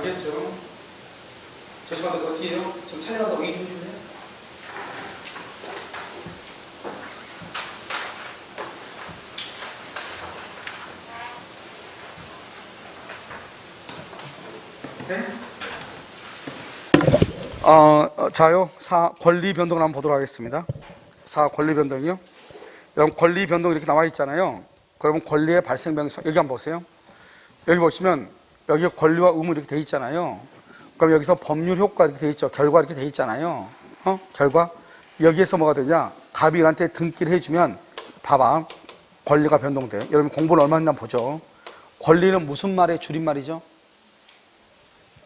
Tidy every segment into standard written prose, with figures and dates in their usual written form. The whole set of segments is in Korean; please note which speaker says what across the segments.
Speaker 1: 알겠죠? 죄송한데 어떻게 해요? 지금 찬양한다고 얘기 좀 해주세요. 네? 자요. 권리 변동을 한번 보도록 하겠습니다. 권리 변동이요. 여러분, 권리 변동 이렇게 나와 있잖아요. 그러면 권리의 발생 변성, 여기 한번 보세요. 여기 보시면, 여기 권리와 의무 이렇게 돼 있잖아요. 그럼 여기서 법률 효과 이렇게 돼 있죠. 결과 이렇게 돼 있잖아요. 결과. 여기에서 뭐가 되냐? 갑이한테 등기를 해주면, 봐봐. 권리가 변동돼. 여러분, 공부를 얼마 했나 보죠. 권리는 무슨 말의 줄임말이죠?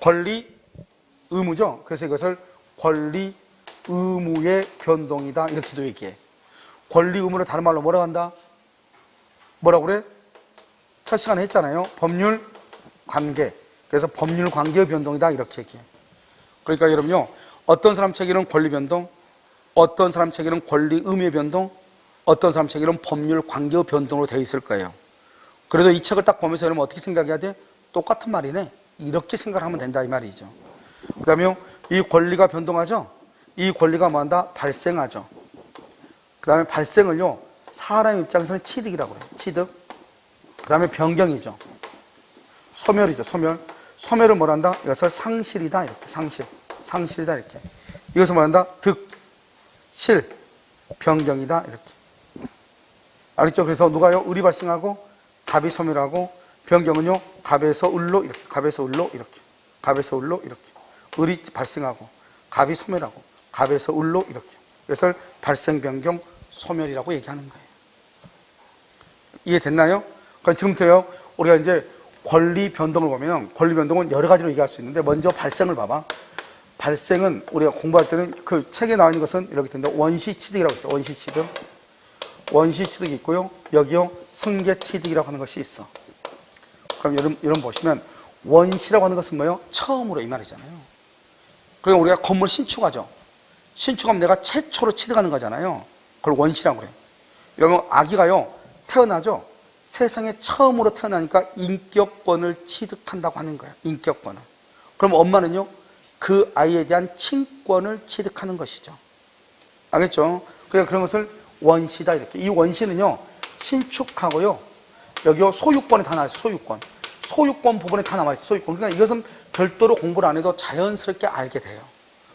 Speaker 1: 권리, 의무죠. 그래서 이것을 권리, 의무의 변동이다. 이렇게도 얘기해. 권리, 의무를 다른 말로 뭐라고 한다? 뭐라고 그래? 첫 시간에 했잖아요. 법률, 관계. 그래서 법률 관계의 변동이다. 이렇게 얘기해. 그러니까 여러분요. 어떤 사람 책에는 권리 변동, 어떤 사람 책에는 권리, 의무의 변동, 어떤 사람 책에는 법률 관계의 변동으로 되어 있을 거예요. 그래도 이 책을 딱 보면서 여러분 어떻게 생각해야 돼? 똑같은 말이네. 이렇게 생각하면 된다. 이 말이죠. 그 다음에 이 권리가 변동하죠? 이 권리가 뭐한다? 발생하죠. 그 다음에 발생을요, 사람 입장에서는 취득이라고 그래요. 취득. 그 다음에 변경이죠. 소멸이죠. 소멸. 소멸을 뭐란다? 이것을 상실이다. 이렇게. 상실. 상실이다. 이렇게. 이것을 뭐란다? 득. 실. 변경이다. 이렇게. 알겠죠? 그래서 누가요? 을이 발생하고, 갑이 소멸하고, 변경은요, 갑에서 을로, 이렇게. 갑에서 을로, 이렇게. 갑에서 을로, 이렇게. 을이 발생하고, 갑이 소멸하고, 갑에서 을로, 이렇게. 이것을 발생, 변경, 소멸이라고 얘기하는 거예요. 이해됐나요? 그럼 지금부터요, 우리가 이제 권리 변동을 보면, 권리 변동은 여러 가지로 얘기할 수 있는데, 먼저 발생을 봐봐. 발생은 우리가 공부할 때는 그 책에 나와 있는 것은 이렇게 된다. 원시 취득이라고 있어. 원시 취득. 원시 취득이 있고요. 여기요, 승계 취득이라고 하는 것이 있어. 그럼 여러분 보시면, 원시라고 하는 것은 뭐예요? 처음으로 이 말이잖아요. 그러니까 우리가 건물 신축하죠. 신축하면 내가 최초로 취득하는 거잖아요. 그걸 원시라고 그래요. 여러분, 아기가요, 태어나죠? 세상에 처음으로 태어나니까 인격권을 취득한다고 하는 거예요. 인격권을. 그럼 엄마는요, 그 아이에 대한 친권을 취득하는 것이죠. 알겠죠? 그러니까 그런 것을 원시다. 이렇게. 이 원시는요, 신축하고요, 여기요, 소유권에 다 나와있어요. 소유권. 소유권 부분에 다 나와있어요. 소유권. 그러니까 이것은 별도로 공부를 안 해도 자연스럽게 알게 돼요.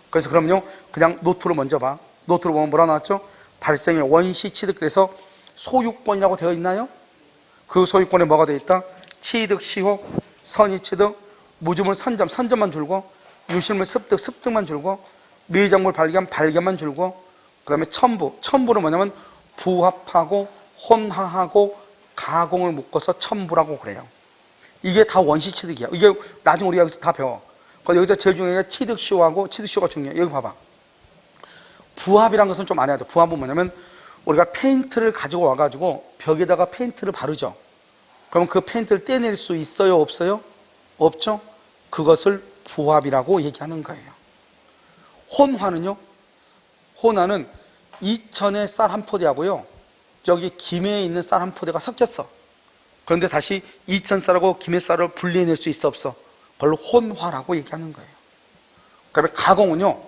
Speaker 1: 그래서 그럼요, 그냥 노트로 먼저 봐. 노트로 보면 뭐라 나왔죠? 발생의 원시 취득. 그래서 소유권이라고 되어 있나요? 그 소유권에 뭐가 되어 있다? 취득, 시효, 선의 취득, 무주물, 선점, 선점만 줄고, 유실물, 습득, 습득만 줄고, 미장물, 발견, 발견만 줄고, 그 다음에 첨부. 첨부는 뭐냐면 부합하고 혼화하고 가공을 묶어서 첨부라고 그래요. 이게 다 원시 취득이야. 이게 나중에 우리가 여기서 다 배워. 여기서 제일 중요한 게 취득, 시효하고 취득, 시효가 중요해. 여기 봐봐. 부합이라는 것은 좀 알아야 돼. 부합은 뭐냐면 우리가 페인트를 가지고 와가지고 벽에다가 페인트를 바르죠. 그럼 그 페인트를 떼낼 수 있어요? 없어요? 없죠? 그것을 부합이라고 얘기하는 거예요. 혼화는요? 혼화는 이천의 쌀 한 포대하고요, 저기 김해에 있는 쌀 한 포대가 섞였어. 그런데 다시 이천 쌀하고 김해 쌀을 분리해낼 수 있어 없어? 그걸 혼화라고 얘기하는 거예요. 그다음에 가공은요,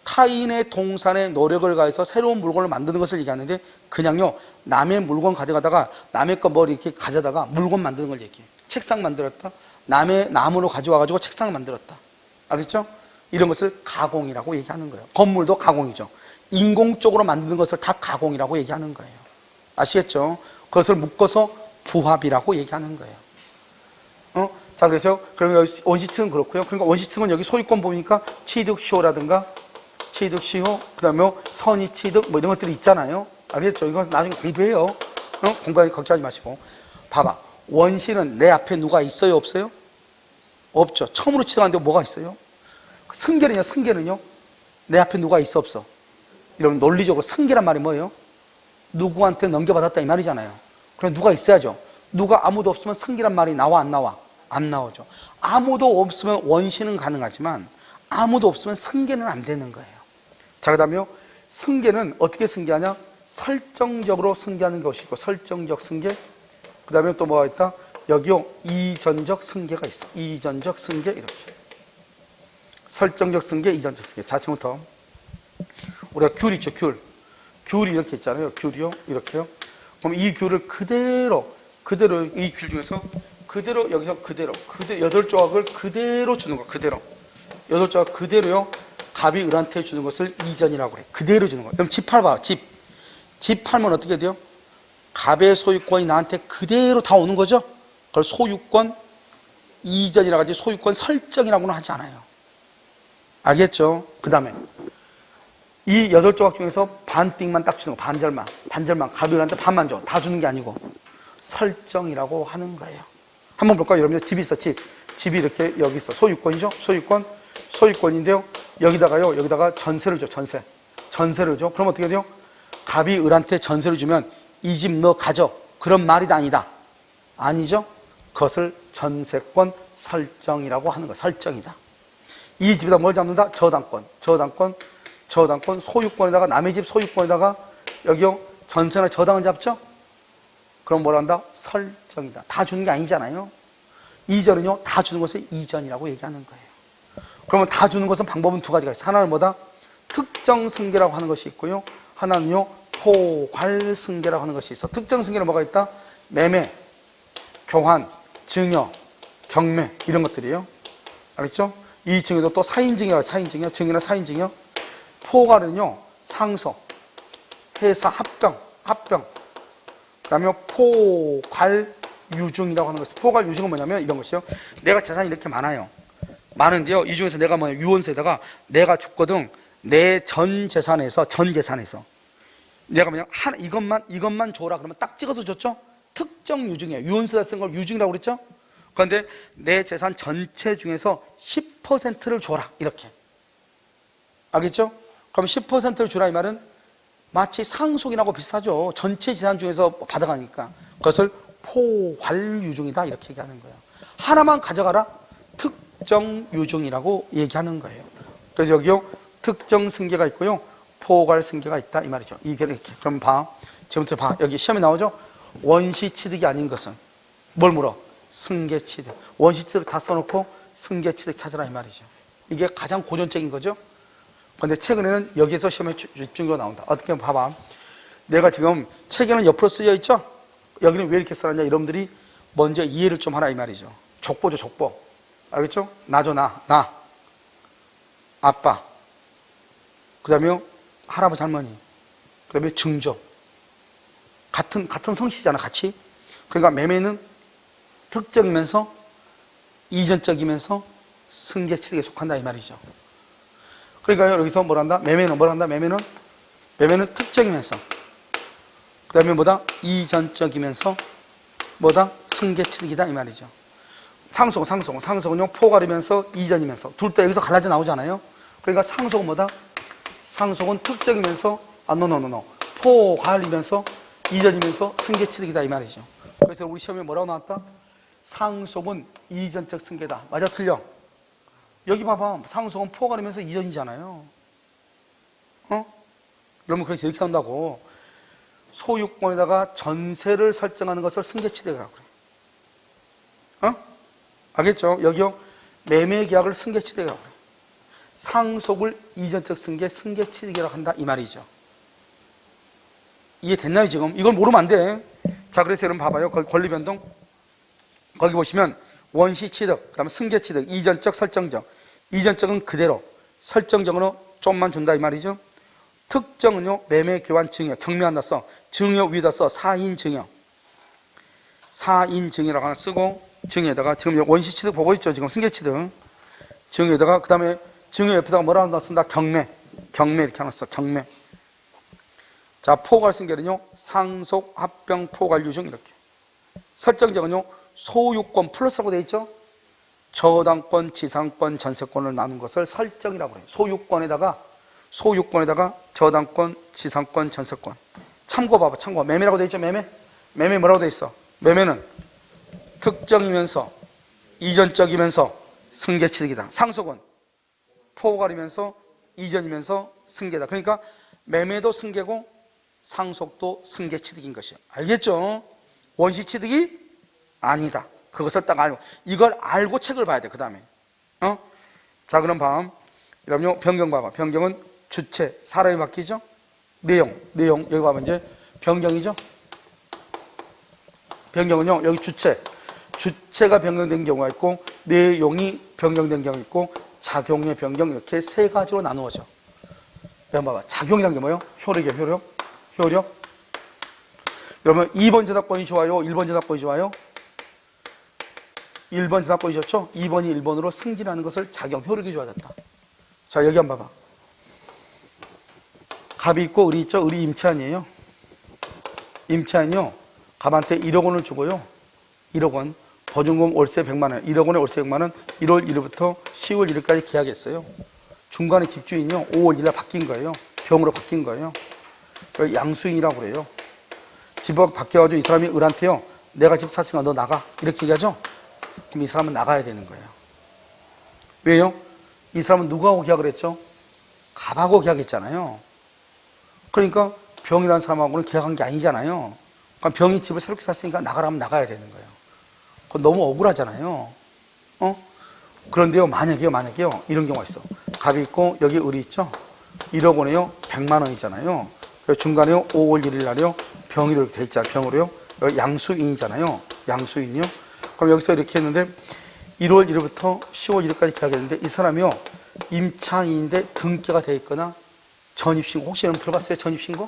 Speaker 1: 타인의 동산에 노력을 가해서 새로운 물건을 만드는 것을 얘기하는데, 그냥요, 남의 물건 가져가다가 남의 거 뭘 이렇게 가져다가 물건 만드는 걸 얘기해요. 책상 만들었다, 남의 나무로 가져와가지고 책상을 만들었다. 알겠죠? 이런 것을 가공이라고 얘기하는 거예요. 건물도 가공이죠. 인공적으로 만드는 것을 다 가공이라고 얘기하는 거예요. 아시겠죠? 그것을 묶어서 부합이라고 얘기하는 거예요. 자, 그래서 그러면 원시층은 그렇고요. 그러니까 원시층은 여기 소유권 보니까 취득, 시효라든가 취득, 시효, 그 다음에 선의 취득, 뭐 이런 것들이 있잖아요. 알겠죠? 이건 나중에 공부해요. 공부하기 걱정하지 마시고. 봐봐. 원시는 내 앞에 누가 있어요? 없어요? 없죠. 처음으로 취득하는데 뭐가 있어요? 승계는요? 승계는요? 내 앞에 누가 있어? 없어? 이런 논리적으로 승계란 말이 뭐예요? 누구한테 넘겨받았다 이 말이잖아요. 그럼 누가 있어야죠. 누가 아무도 없으면 승계란 말이 나와 안 나와? 안 나오죠. 아무도 없으면 원시는 가능하지만 아무도 없으면 승계는 안 되는 거예요. 자, 그 다음에요, 승계는 어떻게 승계하냐? 설정적으로 승계하는 것이 있고, 설정적 승계. 그 다음에 또 뭐가 있다? 여기요 이전적 승계가 있어. 이전적 승계 이렇게. 설정적 승계, 이전적 승계. 자, 지금부터 우리가 귤 있죠, 귤. 귤이 이렇게 있잖아요. 귤이요, 이렇게요. 그럼 이 귤을 그대로 이 귤 중에서 그대로 여기서 그대로 8조각을 그대로 주는 거, 그대로 8조각 그대로요. 갑이 을한테 주는 것을 이전이라고 그래. 그대로 주는 거. 그럼 집 팔봐, 집 팔면 어떻게 돼요? 갑의 소유권이 나한테 그대로 다 오는 거죠. 그걸 소유권 이전이라고 하지 소유권 설정이라고는 하지 않아요. 알겠죠? 그 다음에 이 8조각 중에서 반띵만 딱 주는 거, 반절만 갑이 을한테 반만 줘. 다 주는 게 아니고 설정이라고 하는 거예요. 한번 볼까요? 여러분들 집이 있어, 집이 이렇게 여기 있어. 소유권이죠? 소유권인데요. 여기다가 전세를 줘, 전세를 줘. 그럼 어떻게 돼요? 갑이 을한테 전세를 주면 이 집 너 가져. 그런 말이 아니다. 아니죠? 그것을 전세권 설정이라고 하는 거야. 설정이다. 이 집에다 뭘 잡는다? 저당권, 소유권에다가 남의 집 소유권에다가 여기요 전세나 저당을 잡죠? 그럼 뭘 한다? 설정이다. 다 주는 게 아니잖아요. 이전은요 다 주는 것을 이전이라고 얘기하는 거예요. 그러면 다 주는 것은 방법은 두 가지가 있어요. 하나는 뭐다? 특정 승계라고 하는 것이 있고요. 하나는요 포괄 승계라고 하는 것이 있어. 특정 승계는 뭐가 있다? 매매, 교환, 증여, 경매 이런 것들이에요. 알겠죠? 이 증여도 또 사인증여, 증여나 사인증여. 포괄은요 상속, 회사 합병. 그 다음에 포괄 유증이라고 하는 것이. 포괄 유증은 뭐냐면 이런 것이요. 내가 재산이 이렇게 많은데요. 이 중에서 내가 유언서에다가 내가 줬거든. 내 전 재산에서 내가 그냥 이것만 줘라 그러면 딱 찍어서 줬죠. 특정 유증이에요. 유언서에 쓴 걸 유증이라고 그랬죠. 그런데 내 재산 전체 중에서 10%를 줘라 이렇게. 알겠죠? 그럼 10%를 주라 이 말은 마치 상속인하고 비슷하죠. 전체 재산 중에서 받아가니까. 그것을 포괄 유증이다 이렇게 얘기하는 거예요. 하나만 가져가라 특정 유증이라고 얘기하는 거예요. 그래서 여기요 특정 승계가 있고요 포괄 승계가 있다 이 말이죠. 이게 이렇게. 그럼 봐. 지금부터 봐. 여기 시험에 나오죠. 원시 취득이 아닌 것은 뭘 물어? 승계 취득. 원시 취득 다 써놓고 승계 취득 찾으라 이 말이죠. 이게 가장 고전적인 거죠. 그런데 최근에는 여기에서 시험에 집중적으로 나온다. 어떻게 봐봐. 내가 지금 책에는 옆으로 쓰여 있죠. 여기는 왜 이렇게 써놨냐. 여러분들이 먼저 이해를 좀 하라 이 말이죠. 족보죠, 족보. 알겠죠? 나죠, 나. 아빠. 그 다음에 할아버지, 할머니. 그 다음에 증조. 같은 성씨잖아, 같이. 그러니까 매매는 특정이면서 이전적이면서 승계취득에 속한다 이 말이죠. 그러니까 여기서 뭘 한다? 매매는 특정이면서 그 다음에 뭐다? 이전적이면서 뭐다? 승계취득이다 이 말이죠. 상속은요 포괄이면서 이전이면서 둘 다 여기서 갈라져 나오잖아요. 그러니까 상속은 뭐다? 상속은 특정이면서 포괄이면서 이전이면서 승계취득이다 이 말이죠. 그래서 우리 시험에 뭐라고 나왔다? 상속은 이전적 승계다. 맞아 틀려? 여기 봐봐. 상속은 포괄이면서 이전이잖아요. 여러분 그래서 이렇게 한다고. 소유권에다가 전세를 설정하는 것을 승계취득이라고 그래. 알겠죠? 여기요 매매계약을 승계취득이라고 그래. 상속을 이전적 승계취득이라고 한다 이 말이죠. 이해됐나요 지금? 이걸 모르면 안 돼. 자 그래서 여러분 봐봐요. 거기 권리변동 거기 보시면 원시취득, 그 다음에 승계취득, 이전적, 설정적. 이전적은 그대로, 설정적으로 좀만 준다 이 말이죠. 특정은요 매매, 교환, 증여, 경매한다 써. 증여 위에다 써. 사인증여. 사인증여라고 하나 쓰고 증여에다가 지금 원시취득 보고 있죠. 지금 승계취득. 증여에다가 그 다음에 증여 옆에다가 뭐라 하나 쓴다? 경매 이렇게 하나 써. 경매. 자 포괄 승계는요 상속, 합병, 포괄, 유증 이렇게. 설정적은요 소유권 플러스라고 되어 있죠. 저당권, 지상권, 전세권을 나눈 것을 설정이라고 해요. 소유권에다가 저당권, 지상권, 전세권. 참고 봐봐. 참고. 매매라고 되어 있죠. 매매 뭐라고 되어 있어? 매매는 특정이면서 이전적이면서 승계취득이다. 상속은 포괄이면서 이전이면서 승계다. 그러니까 매매도 승계고 상속도 승계취득인 것이에요. 알겠죠? 원시취득이 아니다. 그것을 딱 알고, 이걸 알고 책을 봐야 돼. 그 다음에 자, 그럼 그럼요, 변경 봐봐. 변경은 주체, 사람이 바뀌죠. 내용 여기 봐봐. 이제 변경이죠. 변경은요, 여기 주체가 변경된 경우가 있고, 내용이 변경된 경우가 있고, 작용의 변경, 이렇게 세 가지로 나누어져. 여러분 봐봐. 작용이란 게 뭐예요? 효력이에요. 효력. 여러분 2번 저작권이 좋아요? 1번 저작권이 좋아요? 1번 저작권이 좋죠? 2번이 1번으로 승진하는 것을 작용, 효력이 좋아졌다. 자, 여기 한번 봐봐. 갑이 있고 을이 있죠? 을이 임차인이에요. 임차인이요, 갑한테 1억 원을 주고요, 1억 원 보증금 월세 100만 원, 1억 원에 월세 100만 원, 1월 1일부터 10월 1일까지 계약했어요. 중간에 집주인이요, 5월 1일 바뀐 거예요. 병으로 바뀐 거예요. 양수인이라고 그래요. 집이 바뀌어가지고 이 사람이 을한테요, 내가 집 샀으니까 너 나가, 이렇게 얘기하죠. 그럼 이 사람은 나가야 되는 거예요. 왜요? 이 사람은 누구하고 계약을 했죠? 갑하고 계약했잖아요. 그러니까 병이라는 사람하고는 계약한 게 아니잖아요. 그러니까 병이 집을 새롭게 샀으니까 나가라면 나가야 되는 거예요. 그건 너무 억울하잖아요. 그런데요, 만약에요, 이런 경우가 있어. 갑이 있고 여기 을이 있죠. 1억 원에요, 100만 원이잖아요. 중간에요, 5월 1일 날에요, 병이로 이렇게 돼 있잖아요. 병으로요. 여기 양수인이잖아요. 양수인이요. 그럼 여기서 이렇게 했는데 1월 1일부터 10월 1일까지 계약했는데, 이 사람이요, 임차인인데 등기가 돼 있거나 전입신고, 혹시 여러분 들어봤어요? 전입신고?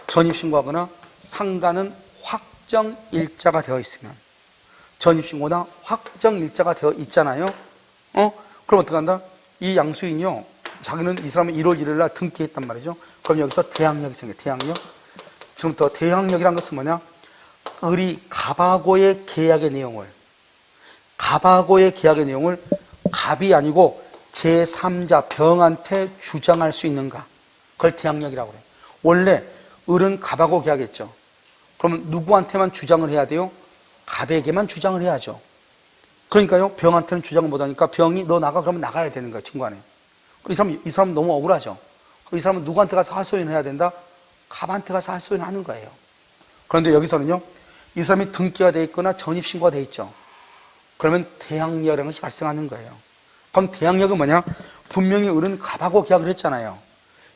Speaker 1: 전입신고하거나 상가는 확정일자가 되어 있으면, 전입신고나 확정일자가 되어 있잖아요. 그럼 어떡한다? 이 양수인이요, 자기는 이 사람은 1월 1일 날 등기했단 말이죠. 그럼 여기서 대항력이 생겨요. 대항력. 지금부터 대항력이란 것은 뭐냐? 을이 갑하고의 계약의 내용을, 갑이 아니고 제3자 병한테 주장할 수 있는가? 그걸 대항력이라고 그래요. 원래 을은 갑하고 계약했죠. 그러면 누구한테만 주장을 해야 돼요? 갑에게만 주장을 해야죠. 그러니까요, 병한테는 주장을 못하니까 병이 너 나가, 그러면 나가야 되는 거예요. 중간에. 이 사람 너무 억울하죠. 이 사람은 누구한테 가서 하소연을 해야 된다? 갑한테 가서 하소연을 하는 거예요. 그런데 여기서는요, 이 사람이 등기가 돼 있거나 전입신고가 돼 있죠. 그러면 대항력이라는 것이 발생하는 거예요. 그럼 대항력은 뭐냐? 분명히 을은 갑하고 계약을 했잖아요.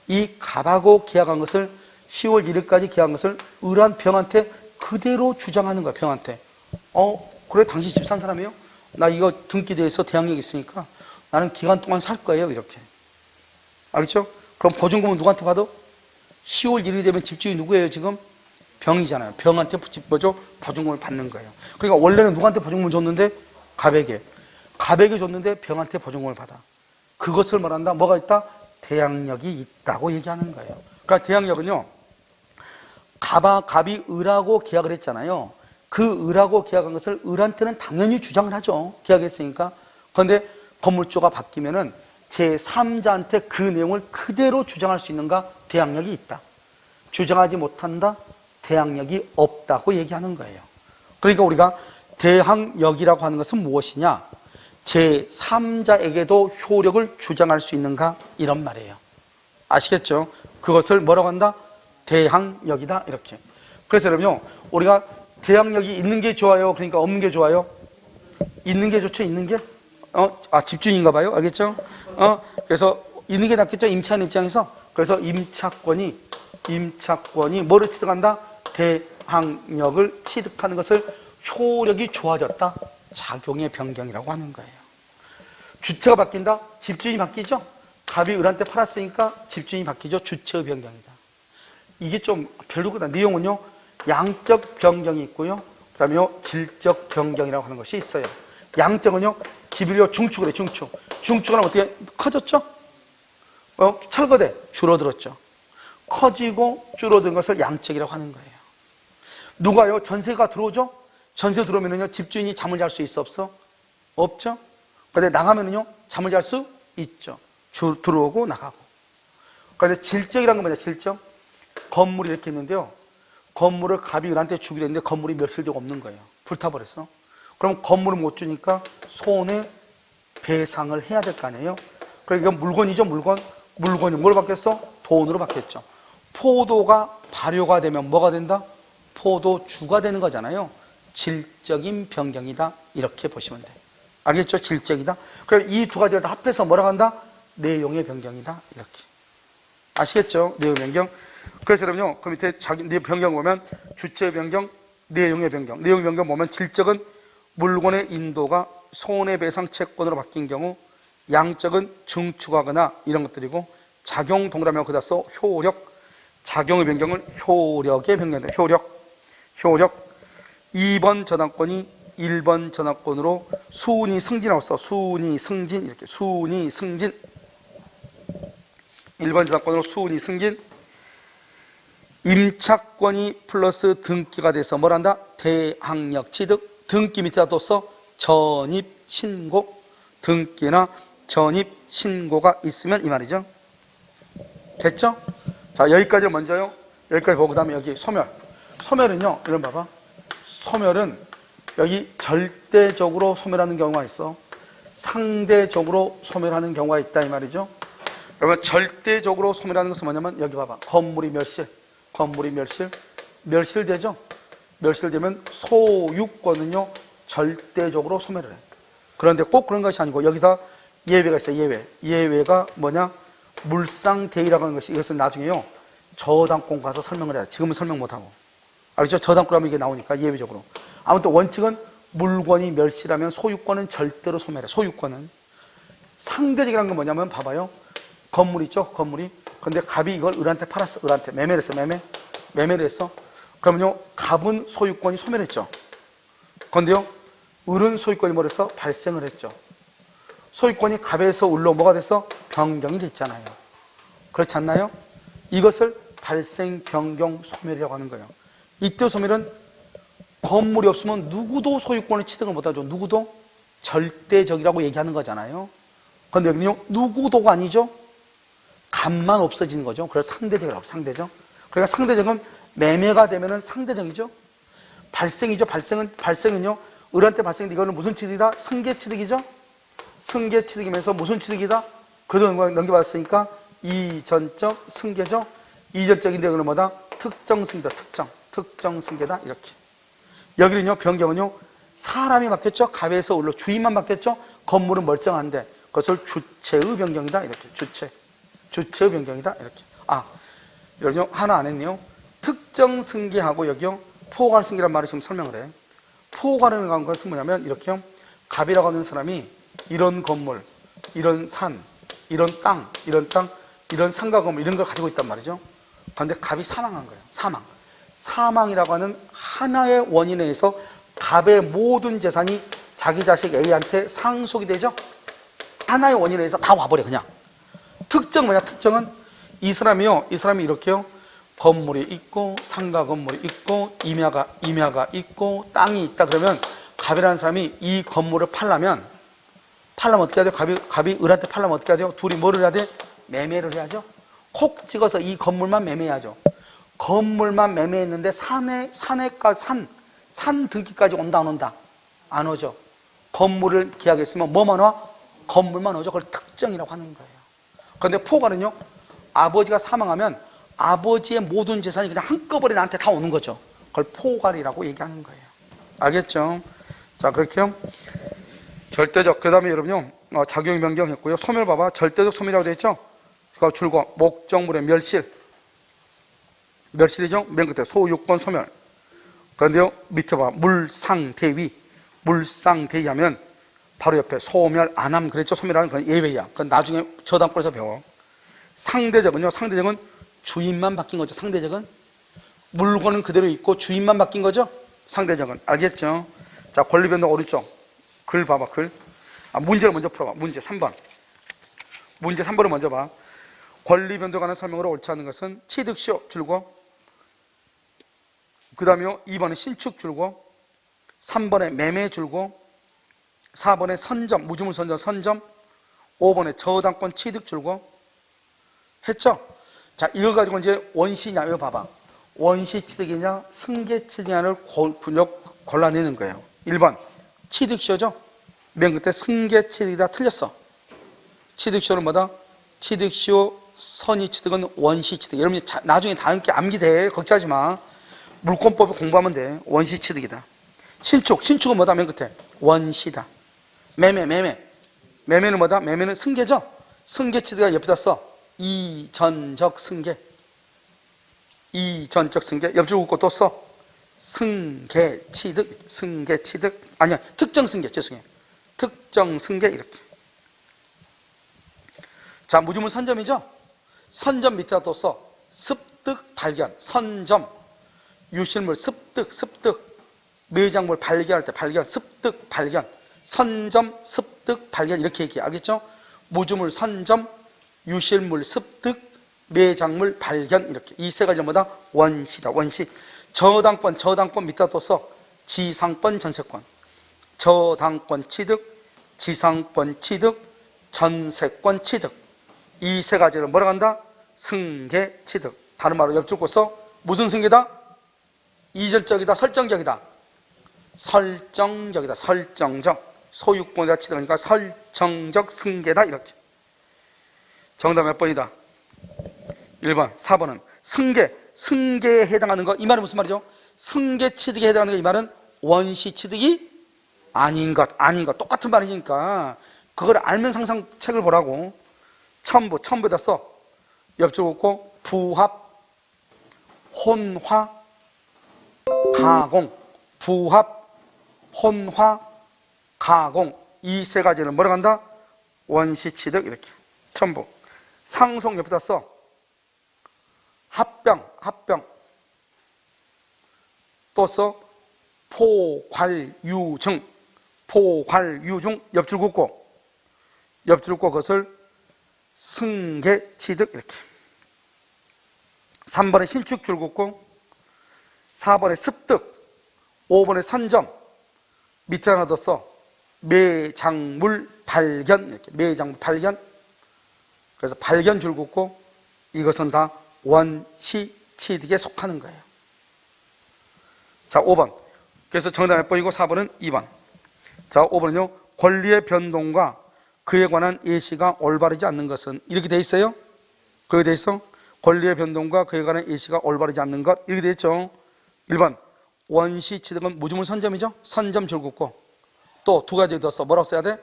Speaker 1: 이 갑하고 계약한 것을, 10월 1일까지 계약한 것을 을한 병한테 그대로 주장하는 거야. 병한테. 그래, 당신 집 산 사람이에요? 나 이거 등기돼 있어. 대항력이 있으니까 나는 기간 동안 살 거예요. 이렇게. 알겠죠? 그럼 보증금은 누구한테 받아? 10월 1일이 되면 집주인이 누구예요? 지금 병이잖아요. 병한테 보증금을 받는 거예요. 그러니까 원래는 누구한테 보증금을 줬는데? 갑에게 줬는데 병한테 보증금을 받아. 그것을 말한다. 뭐가 있다? 대항력이 있다고 얘기하는 거예요. 그러니까 대항력은요, 갑이 을하고 계약을 했잖아요. 그 을하고 계약한 것을 을한테는 당연히 주장을 하죠. 계약했으니까. 그런데 건물주가 바뀌면은 제3자한테 그 내용을 그대로 주장할 수 있는가? 대항력이 있다. 주장하지 못한다? 대항력이 없다고 얘기하는 거예요. 그러니까 우리가 대항력이라고 하는 것은 무엇이냐? 제3자에게도 효력을 주장할 수 있는가? 이런 말이에요. 아시겠죠? 그것을 뭐라고 한다? 대항력이다. 이렇게. 그래서 여러분요, 우리가 대항력이 있는 게 좋아요? 그러니까 없는 게 좋아요? 있는 게 좋죠? 있는 게? 집주인인가 봐요. 알겠죠? 그래서 있는 게 낫겠죠? 임차인 입장에서. 그래서 임차권이 뭐를 취득한다? 대항력을 취득하는 것을 효력이 좋아졌다. 작용의 변경이라고 하는 거예요. 주체가 바뀐다? 집주인이 바뀌죠? 갑이 을한테 팔았으니까 집주인이 바뀌죠? 주체의 변경이다. 이게 좀 별로구나. 내용은요, 양적 변경이 있고요, 그 다음에 질적 변경이라고 하는 것이 있어요. 양적은요, 집을요, 중축을 해요. 중축은 어떻게 커졌죠? 철거돼. 줄어들었죠. 커지고 줄어든 것을 양적이라고 하는 거예요. 누가요? 전세가 들어오죠? 전세 들어오면은요, 집주인이 잠을 잘 수 있어, 없어? 없죠? 근데 나가면은요, 잠을 잘 수 있죠. 들어오고 나가고. 그런데 질적이란 건 뭐냐? 질적. 건물이 이렇게 있는데요, 건물을 갑이 을한테 주기로 했는데 건물이 멸실되고 없는 거예요. 불타버렸어. 그럼 건물을 못 주니까 손해배상을 해야 될 거 아니에요? 그러니까 물건이죠, 물건이 뭘 바뀌었어? 돈으로 바뀌었죠. 포도가 발효가 되면 뭐가 된다? 포도주가 되는 거잖아요. 질적인 변경이다. 이렇게 보시면 돼요. 알겠죠? 질적이다. 그럼 이 두 가지를 다 합해서 뭐라고 한다? 내용의 변경이다. 이렇게. 아시겠죠? 내용 변경. 그래서 여러분요, 그 밑에 변경 보면 주체 변경, 내용의 변경. 내용 변경 보면 질적은 물건의 인도가 손해배상 채권으로 바뀐 경우, 양적은 증축하거나 이런 것들이고, 작용 동그라미 그다 써 효력, 작용의 변경은 효력의 변경이다. 효력. 2번 저당권이 1번 저당권으로 수운이 승진하고 써. 수운이 승진, 이렇게. 수운이 승진. 1번 저당권으로 수운이 승진. 임차권이 플러스 등기가 돼서 뭘 한다? 대항력 취득. 등기 밑에다 또 써. 전입 신고. 등기나 전입 신고가 있으면 이 말이죠. 됐죠? 자, 여기까지 먼저요. 여기까지 보고 그다음에 여기 소멸. 소멸은요, 이런 봐봐. 소멸은 여기 절대적으로 소멸하는 경우가 있어. 상대적으로 소멸하는 경우가 있다 이 말이죠. 그러면 절대적으로 소멸하는 것은 뭐냐면 여기 봐봐. 건물이 멸실되죠. 멸실되면 소유권은요 절대적으로 소멸을 해. 그런데 꼭 그런 것이 아니고 여기서 예외가 있어요. 예외가 뭐냐? 물상대의라고 하는 것이, 이것은 나중에요 저당권 가서 설명을 해야 돼. 지금은 설명 못하고. 알겠죠? 저당권 하면 이게 나오니까 예외적으로. 아무튼 원칙은 물건이 멸실하면 소유권은 절대로 소멸해. 소유권은. 상대적이라는 건 뭐냐면 봐봐요. 건물 있죠? 건물이. 근데 갑이 이걸 을한테 팔았어. 을한테 매매를 했어. 매매를 했어. 그러면요 갑은 소유권이 소멸했죠. 그런데요 을은 소유권이 뭐랬어? 발생을 했죠. 소유권이 갑에서 을로 뭐가 됐어? 변경이 됐잖아요. 그렇지 않나요? 이것을 발생 변경 소멸이라고 하는 거예요. 이때 소멸은 건물이 없으면 누구도 소유권을 취득을 못하죠. 누구도 절대적이라고 얘기하는 거잖아요. 그런데 여기는요 누구도가 아니죠. 갑만 없어지는 거죠. 그래서 상대적이라고. 상대적. 그러니까 상대적은 매매가 되면은 상대적이죠. 발생이죠. 발생은요 을한테 발생인데 이거는 무슨 취득이다? 승계취득이죠. 승계취득이면서 무슨 취득이다? 그동안 넘겨받았으니까 이전적 승계죠. 이전적인데 그건 뭐다? 특정 승계다. 특정 승계다. 이렇게. 여기는요 변경은요 사람이 바뀌었죠. 갑에서 을로 주인만 바뀌었죠. 건물은 멀쩡한데 그것을 주체의 변경이다. 이렇게. 주체의 변경이다. 이렇게. 여기요 하나 안 했네요. 특정 승계하고 여기요 포괄 승계란 말을 지금 설명을 해. 포괄이라는 것은 뭐냐면 이렇게요. 갑이라고 하는 사람이 이런 건물, 이런 산, 이런 땅, 이런 상가 건물 이런 걸 가지고 있단 말이죠. 그런데 갑이 사망한 거예요. 사망이라고 하는 하나의 원인에 의해서 갑의 모든 재산이 자기 자식 A한테 상속이 되죠. 하나의 원인에 의해서 다 와버려 그냥. 특정 뭐냐? 특정은 이 사람이 이렇게요. 건물이 있고 상가 건물이 있고 임야가 있고 땅이 있다. 그러면 갑이라는 사람이 이 건물을 팔려면 어떻게 해야 돼요? 갑이 을한테 팔려면 어떻게 해야 돼요? 둘이 뭐를 해야 돼? 매매를 해야죠. 콕 찍어서 이 건물만 매매해야죠. 건물만 매매했는데 산 등기까지 온다 안 온다? 안 오죠. 건물을 계약했으면 뭐만 와? 건물만 오죠. 그걸 특정이라고 하는 거예요. 그런데 포괄은요 아버지가 사망하면 아버지의 모든 재산이 그냥 한꺼번에 나한테 다 오는 거죠. 그걸 포괄이라고 얘기하는 거예요. 알겠죠? 자, 그렇게요. 절대적. 그 다음에 여러분요, 작용 변경했고요. 소멸 봐봐. 절대적 소멸이라고 되어 있죠? 그 줄거 목적물의 멸실이죠? 맨 끝에 소유권 소멸. 그런데요, 밑에 봐. 물상대위 하면 바로 옆에 소멸, 안함 그랬죠? 소멸하는 건 예외야. 그건 나중에 저당권에서 배워. 상대적은 주인만 바뀐 거죠. 상대적은 물건은 그대로 있고 주인만 바뀐 거죠. 상대적은. 알겠죠? 자, 권리변동 오른쪽 글 봐봐. 글. 문제를 먼저 풀어봐. 문제 3번. 문제 3번을 먼저 봐. 권리변동에 관한 설명으로 옳지 않은 것은 취득시효 줄고, 그 다음에요 2번에 신축 줄고, 3번에 매매 줄고, 4번에 선점, 무주물 선점, 5번에 저당권 취득 줄고 했죠? 자, 이거 가지고 이제 원시냐, 이거 봐봐. 원시 취득이냐, 승계 취득이냐를 골라내는 거예요. 1번, 취득시효죠? 맨 끝에 승계 취득이다. 틀렸어. 취득시효는 뭐다? 취득시효 선의 취득은 원시 취득. 여러분이 나중에 다음 게 암기돼. 걱정하지 마. 물권법을 공부하면 돼. 원시 취득이다. 신축은 뭐다? 맨 끝에 원시다. 매매는 뭐다? 매매는 승계죠. 승계치드가 옆에다 써. 이전적 승계. 옆줄 긋고 또 써. 승계치득. 아니야, 특정 승계. 죄송해요. 특정 승계 이렇게. 자, 무주문 선점이죠. 선점 밑에다 또 써. 습득 발견. 선점. 유실물 습득. 매장물 발견할 때 발견. 습득 발견. 선점, 습득, 발견 이렇게 얘기해. 알겠죠? 무주물 선점, 유실물 습득, 매장물 발견 이렇게. 이 세 가지는 뭐다? 원시다. 원시. 저당권 밑에다 또 써. 지상권, 전세권. 저당권 취득, 지상권 취득, 전세권 취득. 이 세 가지를 뭐라고 한다? 승계 취득. 다른 말로 옆줄 긋고 무슨 승계다? 이전적이다, 설정적이다. 설정적. 소유권에다 취득하니까 설정적 승계다 이렇게. 정답 몇 번이다? 1번. 4번은 승계에 해당하는 거. 이 말은 무슨 말이죠? 승계 취득에 해당하는 거. 이 말은 원시 취득이 아닌 것. 똑같은 말이니까 그걸 알면서 항상 책을 보라고. 첨부에다 써. 옆줄 긋고 부합, 혼화, 가공. 부합, 혼화, 가공. 이 세 가지는 뭐라고 한다? 원시 취득 이렇게. 첨부. 상속 옆에다 써. 합병. 또 써. 포괄유증. 옆줄 긋고 그것을 승계 취득 이렇게. 3번에 신축 줄 긋고 4번에 습득, 5번에 선점, 밑에 하나 더 써. 매장물 발견 이렇게. 매장물 발견. 그래서 발견 줄 긋고 이것은 다 원시 취득에 속하는 거예요. 자, 5번. 그래서 정답 몇 번이고 4번은 2번. 자, 5번은요. 권리의 변동과 그에 관한 예시가 올바르지 않는 것은 이렇게 돼 있어요. 그렇게 돼 있어. 권리의 변동과 그에 관한 예시가 올바르지 않는 것 이렇게 돼 있죠. 1번. 원시 취득은 무주물 선점이죠. 선점 줄 긋고 또 두 가지 더 써. 뭐라고 써야 돼?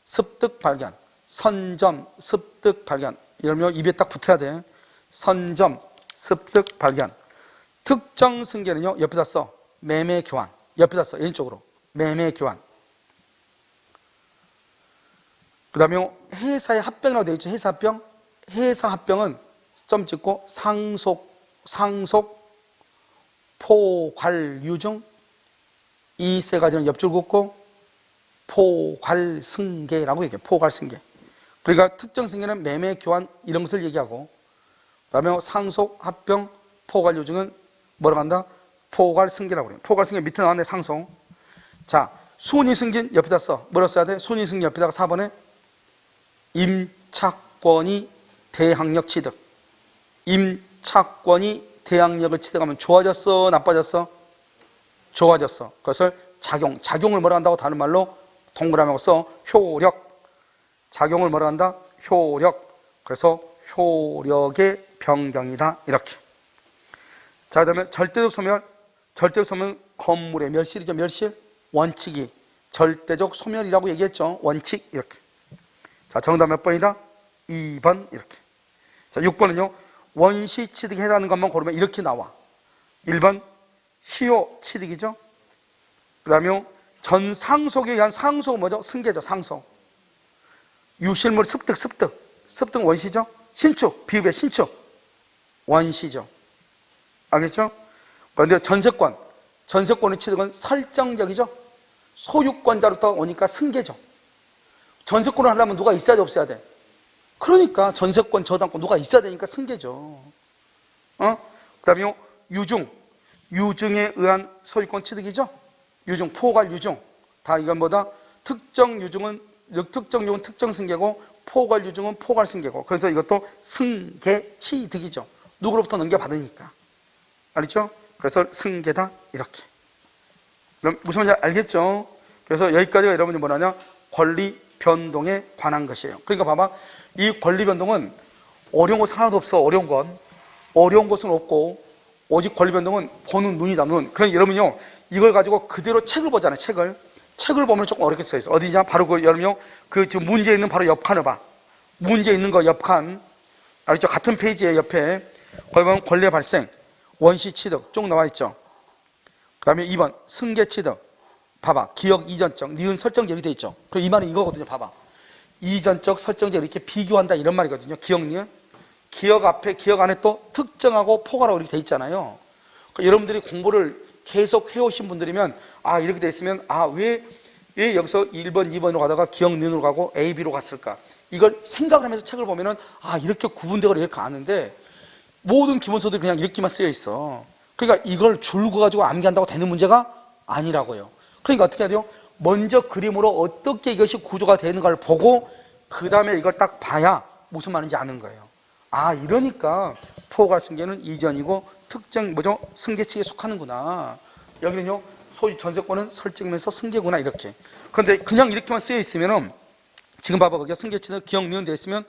Speaker 1: 습득 발견. 선점, 습득 발견. 이러면 입에 딱 붙어야 돼. 선점, 습득 발견. 특정 승계는요. 옆에다 써. 매매 교환. 옆에다 써. 왼쪽으로. 매매 교환. 그 다음에 회사의 합병이라고 되어 있죠. 회사 합병. 회사 합병은 점 찍고 상속, 포괄유증. 이 세 가지는 옆줄 긋고 포괄승계라고 얘기해요. 포괄승계. 그러니까 특정 승계는 매매, 교환 이런 것을 얘기하고, 그 다음에 상속, 합병, 포괄유증은 뭐라고 한다? 포괄승계라고 그래요. 포괄승계 밑에 나왔네. 상속. 자, 순위승계는 옆에다 써. 뭐라고 써야 돼? 순위승계 옆에다가 4번에 임차권이 대항력 취득. 임차권이 대항력을 취득하면 좋아졌어? 나빠졌어? 좋아졌어. 그것을 작용을 뭐라 한다고? 다른 말로 동그라미하고 써. 효력. 작용을 뭐라 한다? 효력. 그래서 효력의 변경이다. 이렇게. 자, 그 다음에 절대적 소멸. 절대적 소멸은 건물의 멸실이죠. 멸실. 원칙이 절대적 소멸이라고 얘기했죠. 원칙. 이렇게. 자, 정답 몇 번이다? 2번. 이렇게. 자, 6번은요. 원시 취득에 해당하는 것만 고르면 이렇게 나와. 1번 시효 취득이죠. 그 다음에 전 상속에 의한 상속은 뭐죠? 승계죠. 상속. 유실물 습득 원시죠. 신축 비읍의 신축 원시죠. 알겠죠? 그런데 전세권의 취득은 설정적이죠. 소유권자로부터 오니까 승계죠. 전세권을 하려면 누가 있어야 돼, 없어야 돼? 그러니까 전세권, 저당권 누가 있어야 되니까 승계죠. 그 다음에 유증에 의한 소유권 취득이죠. 유증, 포괄유증. 다 이건 뭐다? 특정유증은 특정승계고 포괄유증은 포괄승계고. 그래서 이것도 승계 취득이죠. 누구로부터 넘겨받으니까. 알겠죠? 그래서 승계다. 이렇게. 그럼 무슨 말인지 알겠죠? 그래서 여기까지가 여러분이 뭐냐냐? 권리 변동에 관한 것이에요. 그러니까 봐봐. 이 권리 변동은 어려운 것은 하나도 없어. 어려운 것은 없고 오직 권리 변동은 보는 눈이다. 눈. 그럼 여러분요 이걸 가지고 그대로 책을 보잖아요. 책을 보면 조금 어렵게 써 있어. 어디냐? 바로 그 여러분요, 그 지금 문제 있는 바로 옆 칸을 봐. 문제 있는 거 옆 칸. 알죠? 같은 페이지에 옆에 거기 보면 권리의 발생, 원시 취득 쭉 나와 있죠. 그 다음에 2번 승계 취득. 봐봐. 기억 이전적, 니은 설정적 이렇게 돼 있죠. 그리고 이 말은 이거거든요. 봐봐. 이전적, 설정적 이렇게 비교한다 이런 말이거든요. 기억, 니은. 기억 앞에, 기억 안에 또 특정하고 포괄하고 이렇게 돼 있잖아요. 그러니까 여러분들이 공부를 계속 해오신 분들이면 아 이렇게 돼 있으면 아 왜 여기서 1번, 2번으로 가다가 기억, 니은으로 가고 A, B로 갔을까? 이걸 생각을 하면서 책을 보면은 아 이렇게 구분되고 이렇게 아는데 모든 기본서들이 그냥 이렇게만 쓰여 있어. 그러니까 이걸 줄거 가지고 암기한다고 되는 문제가 아니라고요. 그러니까 어떻게 해야 돼요? 먼저 그림으로 어떻게 이것이 구조가 되는가를 보고 그 다음에 이걸 딱 봐야 무슨 말인지 아는 거예요. 아 이러니까 포괄 승계는 이전이고 특정 뭐죠? 승계측에 속하는구나. 여기는요 소유 전세권은 설정면서 승계구나 이렇게. 그런데 그냥 이렇게만 쓰여 있으면은 지금 봐봐 거기 승계측은 기억 니은 돼 있으면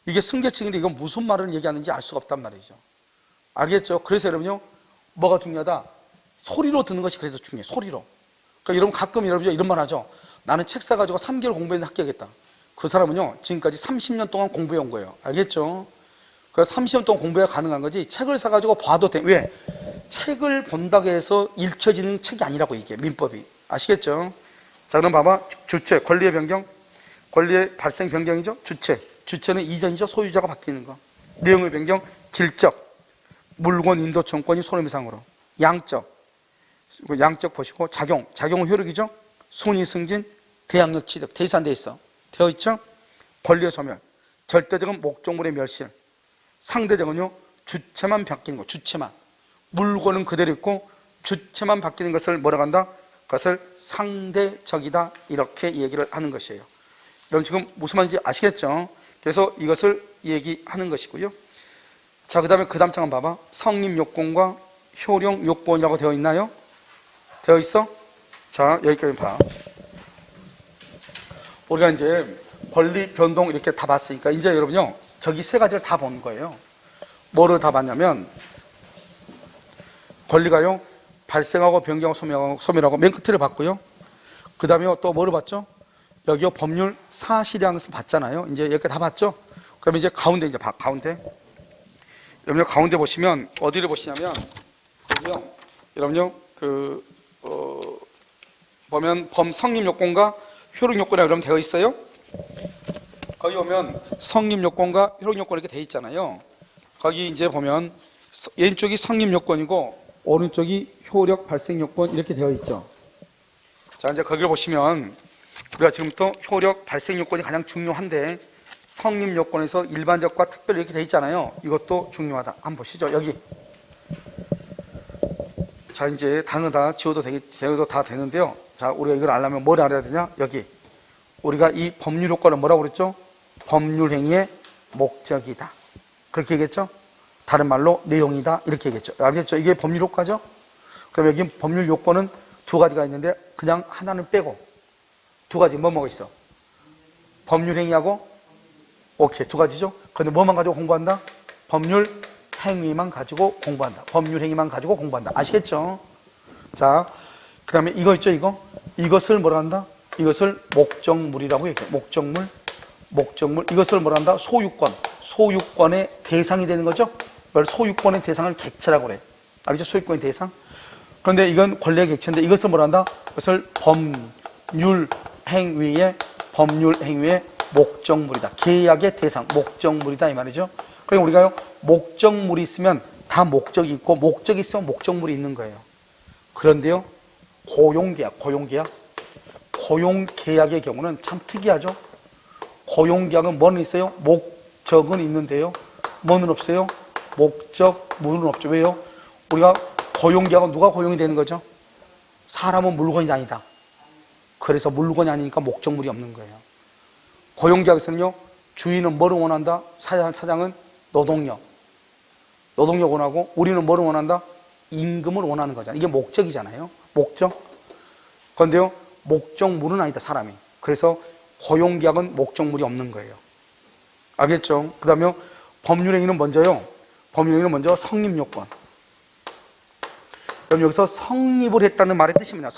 Speaker 1: 이게 승계측인데 이건 무슨 말을 얘기하는지 알 수가 없단 말이죠. 알겠죠? 그래서 여러분요 뭐가 중요하다? 소리로 듣는 것이 그래서 중요해요. 소리로. 그러니까 여러분 가끔 여러분 이런 말 하죠. 나는 책 사가지고 3개월 공부했는데 합격했다. 그 사람은요 지금까지 30년 동안 공부해 온 거예요. 알겠죠? 그래서 30년 동안 공부가 가능한 거지 책을 사가지고 봐도 돼. 왜? 책을 본다고 해서 읽혀지는 책이 아니라고 이게 민법이. 아시겠죠? 자 그럼 봐봐. 주체, 권리의 변경. 권리의 발생 변경이죠. 주체는 이전이죠. 소유자가 바뀌는 거. 내용의 변경, 질적. 물건 인도 정권이 손해배상으로. 양적 보시고 작용은 효력이죠. 손위 승진, 대항력 취득, 대산돼 있어. 되어 있죠. 권리의 소멸, 절대적은 목적물의 멸실, 상대적은요 주체만 바뀌는 거. 주체만. 물건은 그대로 있고 주체만 바뀌는 것을 뭐라고 한다? 그것을 상대적이다 이렇게 얘기를 하는 것이에요. 여러분 지금 무슨 말인지 아시겠죠? 그래서 이것을 얘기하는 것이고요. 자, 그 다음에 그 다음 장은 봐봐. 성립요건과 효력요건이라고 되어 있나요? 되어 있어? 자, 여기까지 봐. 우리가 이제 권리 변동 이렇게 다 봤으니까 이제 여러분요 저기 세 가지를 다 본 거예요. 뭐를 다 봤냐면 권리가요 발생하고 변경하고 소멸하고 맨 끝을 봤고요. 그 다음에 또 뭐를 봤죠? 여기요 법률 사실이라는 것을 봤잖아요. 이제 여기까지 다 봤죠? 그러면 이제 가운데 이제 봐. 가운데 여러분요 가운데 보시면 어디를 보시냐면 여기요 여러분요 보면 성립요건과 효력요건이라고 그러면 되어 있어요. 거기 보면 성립요건과 효력요건 이렇게 되어 있잖아요. 거기 이제 보면 왼쪽이 성립요건이고 오른쪽이 효력 발생요건 이렇게 되어 있죠. 자 이제 거기를 보시면 우리가 지금부터 효력 발생요건이 가장 중요한데 성립요건에서 일반적과 특별 이렇게 되어 있잖아요. 이것도 중요하다. 한번 보시죠. 여기 자 이제 단어 다 지워도 다 되는데요. 자 우리가 이걸 알려면 뭘 알아야 되냐? 여기 우리가 이 법률효과를 뭐라고 그랬죠? 법률행위의 목적이다 그렇게 얘기했죠? 다른 말로 내용이다 이렇게 얘기했죠. 알겠죠? 이게 법률효과죠? 그럼 여기 법률요건은 두 가지가 있는데 그냥 하나는 빼고 두 가지 뭐가 있어? 법률행위하고 오케이 두 가지죠? 그런데 뭐만 가지고 공부한다? 법률행위만 가지고 공부한다. 법률행위만 가지고 공부한다. 아시겠죠? 자, 그 다음에 이거 있죠? 이것을 뭐라 한다? 이것을 목적물이라고 얘기해요. 목적물. 이것을 뭐라 한다? 소유권의 대상이 되는 거죠? 그걸 소유권의 대상을 객체라고 그래. 알겠죠? 소유권의 대상. 그런데 이건 권리의 객체인데 이것을 뭐라 한다? 그것을 법률행위의 목적물이다. 계약의 대상, 목적물이다 이 말이죠. 그러니까 우리가요 목적물이 있으면 다 목적이 있고 목적이 있으면 목적물이 있는 거예요. 그런데요 고용계약의 경우는 참 특이하죠. 고용계약은 뭐는 있어요? 목적은 있는데요 뭐는 없어요? 목적물은 없죠. 왜요? 우리가 고용계약은 누가 고용이 되는 거죠? 사람은 물건이 아니다. 그래서 물건이 아니니까 목적물이 없는 거예요. 고용계약에서는요 주인은 뭐를 원한다? 사장은 노동력 원하고 우리는 뭐를 원한다? 임금을 원하는 거잖아요. 이게 목적이잖아요. 목적. 그런데요 목적물은 아니다 사람이. 그래서 고용계약은 목적물이 없는 거예요. 알겠죠? 그 다음에 법률행위는 먼저 성립요건. 그럼 여기서 성립을 했다는 말의 뜻이 뭐냐?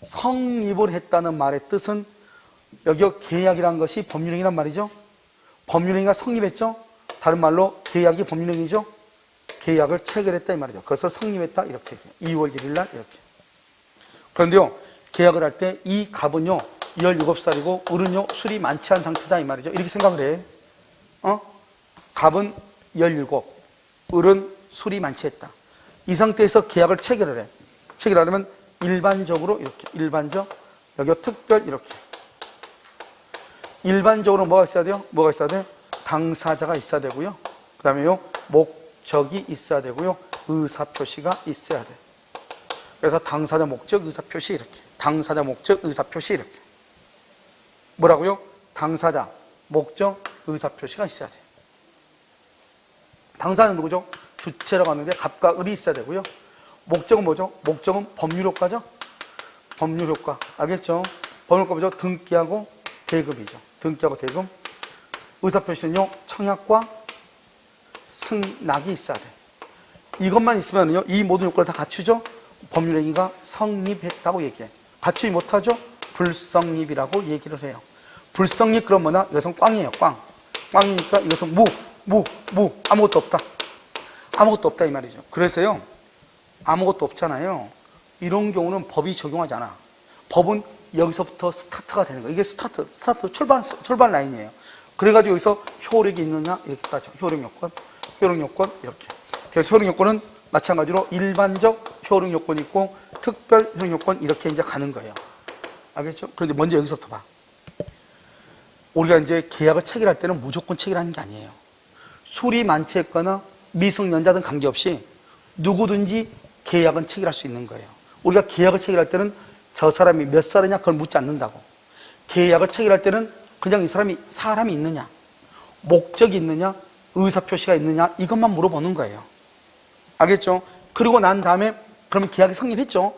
Speaker 1: 성립을 했다는 말의 뜻은 여기 계약이라는 것이 법률행위란 말이죠. 법률행위가 성립했죠. 다른 말로 계약이 법률행위죠. 계약을 체결했다 이 말이죠. 그것을 성립했다 이렇게 얘기해요. 2월 1일 날 이렇게. 그런데요, 계약을 할 때 이 갑은요 17살이고 을은요 술이 많지 않은 상태다 이 말이죠. 이렇게 생각을 해. 갑은 17, 을은 술이 많지 했다. 이 상태에서 계약을 체결을 해. 체결하려면 일반적으로 이렇게, 일반적, 여기 특별 이렇게. 일반적으로 뭐가 있어야 돼요? 뭐가 있어야 돼? 당사자가 있어야 되고요. 그 다음에요, 목적이 있어야 되고요. 의사표시가 있어야 돼. 그래서 당사자, 목적, 의사표시 이렇게. 당사자, 목적, 의사표시 이렇게. 뭐라고요? 당사자, 목적, 의사표시가 있어야 돼. 당사자는 누구죠? 주체라고 하는데 갑과 을이 있어야 되고요. 목적은 뭐죠? 목적은 법률효과죠? 법률효과. 알겠죠? 법률효과 뭐죠? 등기하고 대금이죠. 등기하고 대금. 의사표시는요, 청약과 승낙이 있어야 돼. 이것만 있으면요, 이 모든 요건을 다 갖추죠? 법률행위가 성립했다고 얘기해. 갖추지 못하죠? 불성립이라고 얘기를 해요. 불성립 그럼 뭐냐? 이것은 꽝이에요, 꽝. 꽝이니까 이것은 무. 아무것도 없다. 아무것도 없다 이 말이죠. 그래서요, 아무것도 없잖아요. 이런 경우는 법이 적용하지 않아. 법은 여기서부터 스타트가 되는 거예요. 이게 스타트 출발 라인이에요. 그래가지고 여기서 효력이 있느냐 이렇게 따져. 효력 요건 이렇게. 그래서 효력 요건은 마찬가지로 일반적 효력 요건이 있고 특별 효력 요건 이렇게 이제 가는 거예요. 알겠죠? 그런데 먼저 여기서부터 봐. 우리가 이제 계약을 체결할 때는 무조건 체결하는 게 아니에요. 술이 많지 했거나 미성년자든 관계없이 누구든지 계약은 체결할 수 있는 거예요. 우리가 계약을 체결할 때는 저 사람이 몇 살이냐 그걸 묻지 않는다고. 계약을 체결할 때는 그냥 이 사람이 있느냐, 목적이 있느냐, 의사표시가 있느냐 이것만 물어보는 거예요. 알겠죠? 그리고 난 다음에 그러면 계약이 성립했죠.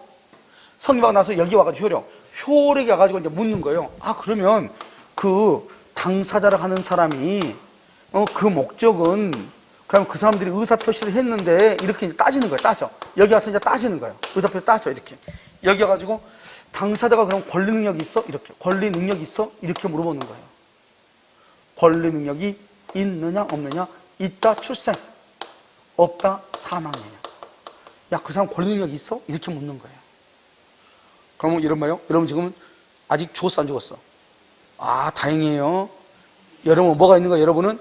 Speaker 1: 성립하고 나서 여기 와가지고 효력이 와가지고 이제 묻는 거예요. 아, 그러면 그 당사자를 하는 사람이 그 목적은 그럼 그 사람들이 의사표시를 했는데 이렇게 이제 따지는 거예요. 따져. 여기 와서 이제 따지는 거예요. 의사표시 따져 이렇게. 여기 와가지고 당사자가 그럼 권리 능력이 있어? 이렇게. 권리 능력이 있어? 이렇게 물어보는 거예요. 권리 능력이 있느냐 없느냐? 있다 출생, 없다 사망이에요. 야, 그 사람 권리 능력이 있어? 이렇게 묻는 거예요. 그러면 이런 말이요. 여러분 지금 아직 죽었어 안 죽었어? 아, 다행이에요. 여러분 뭐가 있는 거예요? 여러분은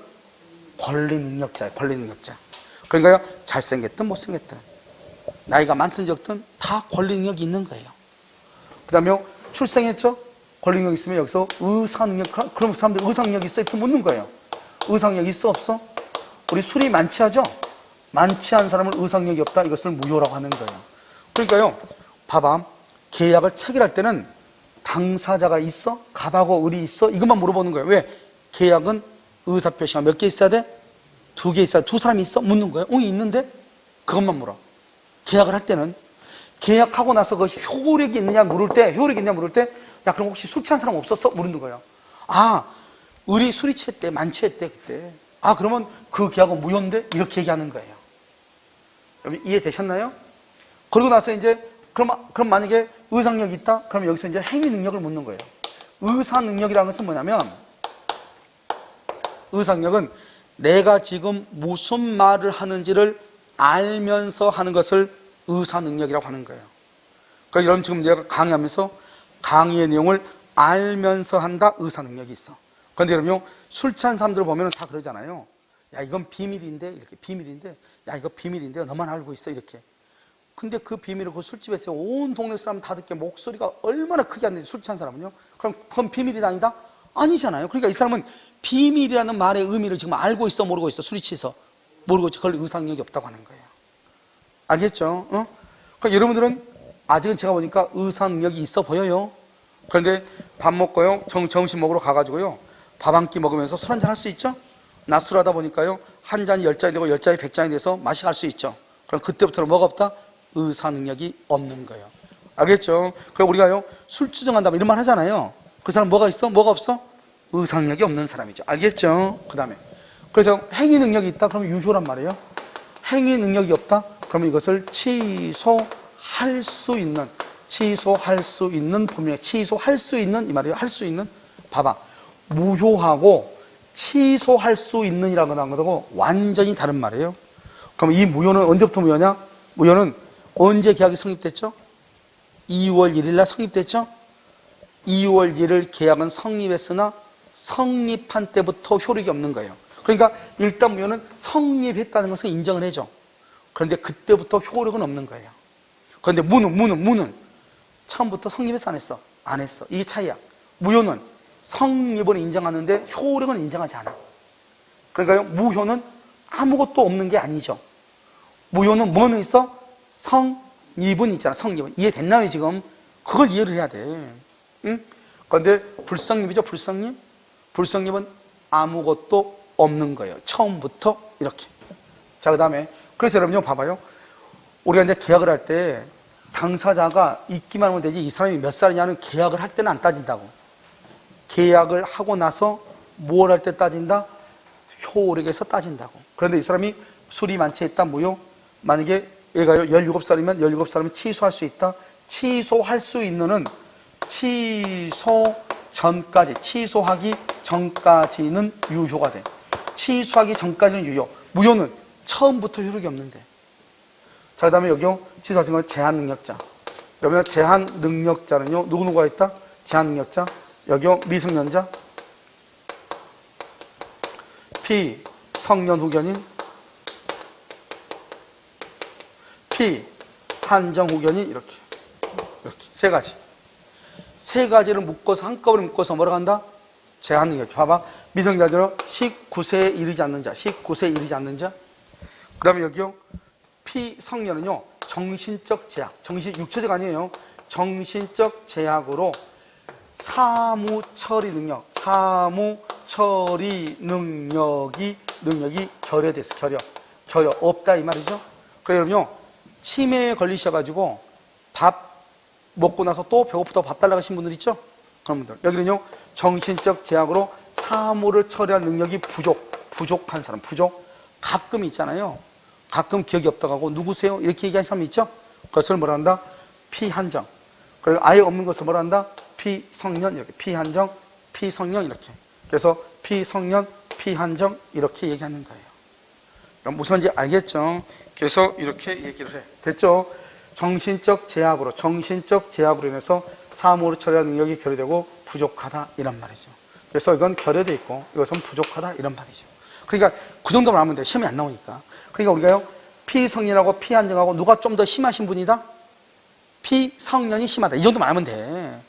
Speaker 1: 권리 능력자예요. 권리 능력자. 그러니까요, 잘생겼든 못생겼든 나이가 많든 적든 다 권리 능력이 있는 거예요. 그 다음에 출생했죠? 권리 능력 있으면 여기서 의사 능력, 그럼 사람들 의사 능력 있어? 이렇게 묻는 거예요. 의사 능력 있어 없어? 우리 술이 많지 하죠? 많지 않은 사람은 의사 능력이 없다. 이것을 무효라고 하는 거예요. 그러니까요, 봐봐. 계약을 체결할 때는 당사자가 있어? 갑하고 을이 있어? 이것만 물어보는 거예요. 왜? 계약은 의사표시가 몇 개 있어야 돼? 2개 있어야 돼. 2 사람이 있어? 묻는 거예요. 있는데? 그것만 물어. 계약을 할 때는 계약하고 나서 그 효력이 있느냐 물을 때, 야, 그럼 혹시 술 취한 사람 없었어? 물는 거예요. 아, 을이 술이 취했대, 많이 취했대, 그때. 아, 그러면 그 계약은 무효인데? 이렇게 얘기하는 거예요. 여러분, 이해되셨나요? 그러고 나서 이제, 그럼 만약에 의상력이 있다? 그럼 여기서 이제 행위 능력을 묻는 거예요. 의사 능력이라는 것은 뭐냐면, 의상력은 내가 지금 무슨 말을 하는지를 알면서 하는 것을 의사 능력이라고 하는 거예요. 그러니까 여러분 지금 내가 강의하면서 강의의 내용을 알면서 한다 의사 능력이 있어. 그런데 여러분 술 취한 사람들 보면 다 그러잖아요. 야, 이건 비밀인데 이렇게 비밀인데, 야, 이거 비밀인데 너만 알고 있어 이렇게. 근데 그 비밀을 그 술집에서 온 동네 사람 다 듣게 목소리가 얼마나 크게 안 되지 술 취한 사람은요. 그럼 그건 비밀이 아니다? 아니잖아요. 그러니까 이 사람은 비밀이라는 말의 의미를 지금 알고 있어 모르고 있어? 술이 취해서 모르고 있어. 그걸 의사 능력이 없다고 하는 거예요. 알겠죠? 그러니까 여러분들은 아직은 제가 보니까 의사 능력이 있어 보여요. 그런데 밥 먹고요, 점심 먹으러 가가지고요, 밥 한 끼 먹으면서 술 한잔 할 수 있죠? 나 술하다 보니까요, 한 잔이 10잔이 되고 10잔이 100잔이 돼서 맛이 갈 수 있죠. 그럼 그때부터는 뭐가 없다? 의사 능력이 없는 거예요. 알겠죠? 그럼 우리가요, 술 추정한다면 이런 말 하잖아요. 그 사람 뭐가 있어? 뭐가 없어? 의사 능력이 없는 사람이죠. 알겠죠? 그 다음에. 그래서 행위 능력이 있다? 그러면 유효란 말이에요. 행위 능력이 없다? 그러면 이것을 취소할 수 있는, 취소할 수 있는 범위에, 취소할 수 있는 이 말이에요. 할 수 있는. 봐봐. 무효하고 취소할 수 있는 이라는 거하고 완전히 다른 말이에요. 그럼 이 무효는 언제부터 무효냐? 무효는 언제 계약이 성립됐죠? 2월 1일 날 성립됐죠? 2월 1일 계약은 성립했으나 성립한 때부터 효력이 없는 거예요. 그러니까 일단 무효는 성립했다는 것을 인정을 해줘. 그런데 그때부터 효력은 없는 거예요. 그런데 무는 처음부터 성립했어 안 했어? 안 했어. 이게 차이야. 무효는 성립을 인정하는데 효력은 인정하지 않아. 그러니까요, 무효는 아무것도 없는 게 아니죠. 무효는 뭐는 있어? 성립은 있잖아. 성립은. 이해됐나요 지금? 그걸 이해를 해야 돼. 응? 그런데 불성립이죠. 불성립은 아무것도 없는 거예요. 처음부터 이렇게. 자, 그 다음에 그래서 여러분요 봐봐요. 우리가 이제 계약을 할 때 당사자가 있기만 하면 되지 이 사람이 몇 살이냐는 계약을 할 때는 안 따진다고. 계약을 하고 나서 뭘 할 때 따진다? 효력에서 따진다고. 그런데 이 사람이 술이 만취했다 무효? 만약에 얘가요 17살이면 17살이면 취소할 수 있다. 취소할 수 있는은 취소 전까지, 취소하기 전까지는 유효가 돼. 취소하기 전까지는 유효. 무효는 처음부터 효력이 없는데. 자, 그 다음에 여기요 취소하신 건 제한능력자. 그러면 제한능력자는요 누구누구가 있다? 제한능력자. 여기요 미성년자, 피성년 후견인, 피한정 후견인 이렇게 세 가지를 묶어서 한꺼번에 묶어서 뭐라고 한다? 제한능력자. 봐봐. 미성년자는 19세에 이르지 않는 자, 19세에 이르지 않는 자. 그 다음에 여기요 피성년은요 정신적 제약, 육체적 아니에요. 정신적 제약으로 사무 처리 능력이 결여됐어. 결여 없다 이 말이죠. 그러면요 치매에 걸리셔가지고 밥 먹고 나서 또 배고프다고 밥 달라고 하신 분들 있죠? 그런 분들. 여기는요 정신적 제약으로 사무를 처리할 능력이 부족한 사람. 가끔 있잖아요. 가끔 기억이 없다고 하고 누구세요? 이렇게 얘기하는 사람 있죠? 그것을 뭐라 한다? 피한정. 그리고 아예 없는 것을 뭐라 한다? 피성년. 이렇게 피한정, 피성년 이렇게. 그래서 피성년, 피한정 이렇게 얘기하는 거예요. 그럼 무슨 말인지 알겠죠? 그래서 이렇게 얘기를 해. 됐죠? 정신적 제약으로 인해서 사무를 처리할 능력이 결여되고 부족하다 이런 말이죠. 그래서 이건 결여돼 있고 이것은 부족하다 이런 말이죠. 그러니까 그 정도만 하면 돼. 시험이 안 나오니까. 그러니까 우리가요 피성년하고 피한정하고 누가 좀 더 심하신 분이다? 피성년이 심하다. 이 정도만 알면 돼.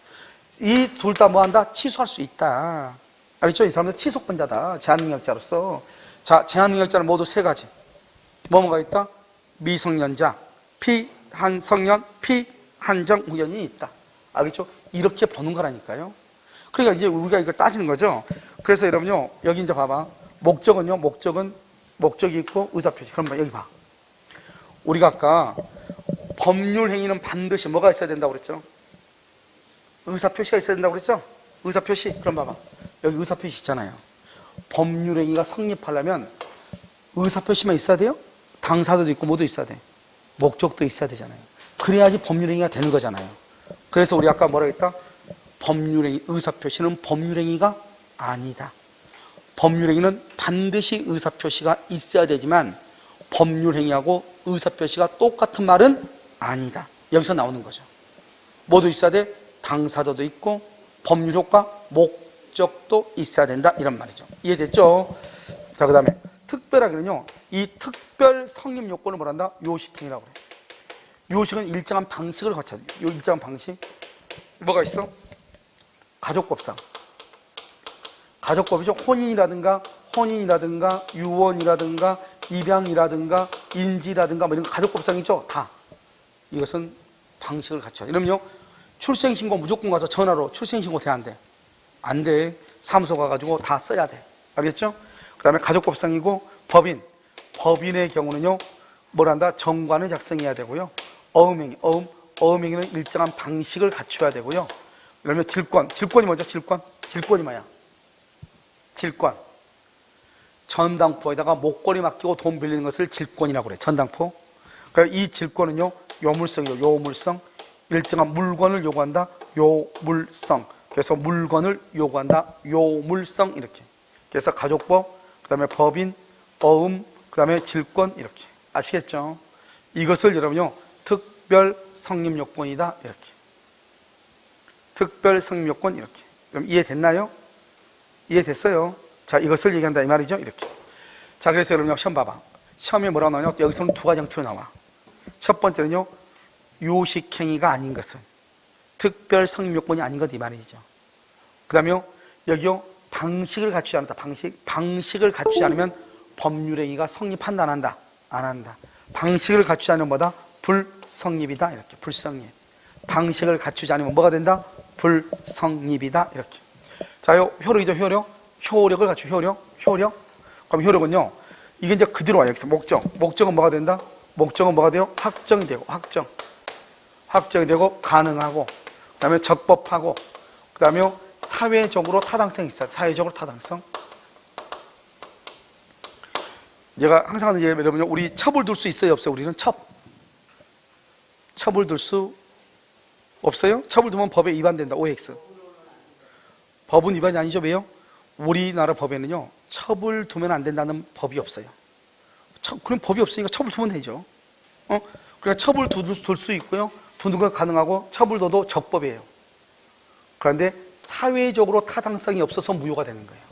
Speaker 1: 이 둘 다 뭐 한다? 취소할 수 있다. 알겠죠? 이 사람들 취소권자다. 제한능력자로서. 자, 제한능력자는 모두 세 가지. 뭐가 있다? 미성년자, 피한성년, 피한정 후견인이 있다. 알겠죠? 이렇게 보는 거라니까요. 그러니까 이제 우리가 이걸 따지는 거죠. 그래서 여러분요, 여기 이제 봐봐. 목적이 있고 의사표시. 그럼 여기 봐. 우리가 아까 법률 행위는 반드시 뭐가 있어야 된다고 그랬죠? 의사표시가 있어야 된다고 그랬죠? 의사표시. 그럼 봐봐. 여기 의사표시 있잖아요. 법률 행위가 성립하려면 의사표시만 있어야 돼요? 당사자도 있고 모두 있어야 돼. 목적도 있어야 되잖아요. 그래야지 법률 행위가 되는 거잖아요. 그래서 우리 아까 뭐라 했다? 법률 행위, 의사표시는 법률 행위가 아니다. 법률 행위는 반드시 의사표시가 있어야 되지만 법률 행위하고 의사표시가 똑같은 말은 아니다. 여기서 나오는 거죠. 모두 있어야 돼. 당사자도 있고 법률 효과, 목적도 있어야 된다. 이런 말이죠. 이해됐죠? 자, 그 다음에 특별하게는요. 이 특별 성립 요건을 뭐라 한다? 요식행위라고 그래. 요식은 일정한 방식을 거쳐야 돼. 요 일정한 방식. 뭐가 있어? 가족법상. 가족법이죠. 혼인이라든가 유언이라든가 입양이라든가 인지라든가 뭐 이런 가족법상이죠. 다. 이것은 방식을 갖춰. 이러면요. 출생신고 무조건 가서 전화로 출생신고 돼 안 돼? 안 돼. 사무소 가가지고 다 써야 돼. 알겠죠? 그 다음에 가족법상이고 법인의 경우는요. 뭘 한다? 정관을 작성해야 되고요. 어음행위는 일정한 방식을 갖춰야 되고요. 그러면 질권이 뭐죠? 질권이 뭐야? 질권. 전당포에다가 목걸이 맡기고 돈 빌리는 것을 질권이라고 그래. 전당포. 그러니까 이 질권은요, 요물성이죠. 요물성. 일정한 물건을 요구한다. 요물성. 그래서 물건을 요구한다. 요물성. 이렇게. 그래서 가족법, 그 다음에 법인, 어음, 그 다음에 질권. 이렇게. 아시겠죠? 이것을 여러분요, 특별 성립 요건이다. 이렇게. 특별 성립 요건. 이렇게. 그럼 이해됐나요? 이해됐어요? 자, 이것을 얘기한다. 이 말이죠. 이렇게. 자, 그래서 여러분요, 시험 봐봐. 시험에 뭐라고 나오냐? 여기서는 두 가지 형태로 나와. 첫 번째는요, 요식행위가 아닌 것은 특별 성립 요건이 아닌 것 이 말이죠. 그 다음에요, 여기요, 방식을 갖추지 않았다. 방식을 갖추지 않으면 법률행위가 성립한다, 안 한다? 안 한다. 방식을 갖추지 않으면 뭐다? 불성립이다. 이렇게. 불성립. 방식을 갖추지 않으면 뭐가 된다? 불성립이다. 이렇게. 자, 요 효력이죠. 효력을 갖추. 효력. 그럼 효력은요, 이게 이제 그대로 와요. 여기서 목적은 뭐가 된다? 목적은 뭐가 돼요? 확정이 되고, 확정이 되고, 가능하고, 그 다음에 적법하고, 그 다음에 사회적으로 타당성이 있어요. 사회적으로 타당성. 제가 항상 하는 얘기, 여러분요, 우리 첩을 둘 수 있어요? 없어요? 우리는 첩을 둘 수 없어요? 첩을 두면 법에 위반된다. OX. 법은 위반이 아니죠. 왜요? 우리나라 법에는요, 첩을 두면 안 된다는 법이 없어요. 그럼 법이 없으니까 첩을 두면 되죠. 그러니까 첩을 둘 수 있고요. 두는 건 가능하고, 첩을 둬도 적법이에요. 그런데 사회적으로 타당성이 없어서 무효가 되는 거예요.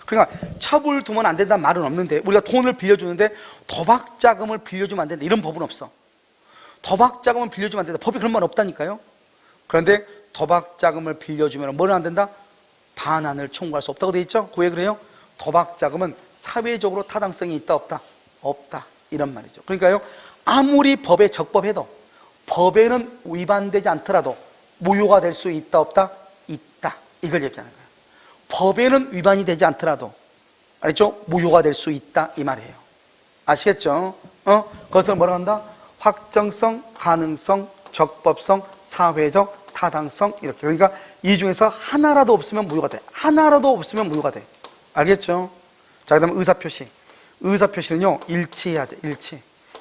Speaker 1: 그러니까 첩을 두면 안 된다는 말은 없는데, 우리가 돈을 빌려주는데 도박자금을 빌려주면 안 된다. 이런 법은 없어. 도박자금을 빌려주면 안 된다. 법이 그런 말 없다니까요. 그런데 도박자금을 빌려주면 뭐는 안 된다? 반환을 청구할 수 없다고 돼 있죠? 그 왜 그래요? 도박자금은 사회적으로 타당성이 있다, 없다? 없다. 이런 말이죠. 그러니까요, 아무리 법에 적법해도 법에는 위반되지 않더라도 무효가 될 수 있다, 없다? 있다. 이걸 얘기하는 거예요. 법에는 위반이 되지 않더라도, 알죠? 무효가 될 수 있다. 이 말이에요. 아시겠죠? 그것을 뭐라 한다? 확정성, 가능성, 적법성, 사회적 타당성. 이렇게. 그러니까 이 중에서 하나라도 없으면 무효가 돼. 하나라도 없으면 무효가 돼. 알겠죠? 자, 그 다음에 의사표시. 의사표시는요, 일치해야 돼.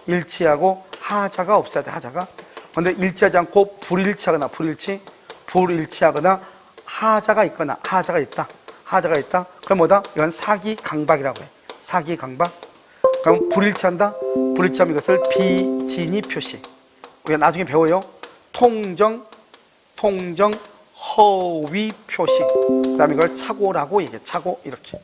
Speaker 1: 일치하고 하자가 없어야 돼. 하자가. 그런데 일치하지 않고 불일치하거나 하자가 있거나 하자가 있다. 그럼 뭐다? 이건 사기강박이라고 해. 사기강박. 그럼 불일치한다? 불일치하면 이것을 비진의 표시. 우리가 나중에 배워요. 통정 허위 표시. 그 다음에 이걸 착오라고 얘기해. 착오. 이렇게.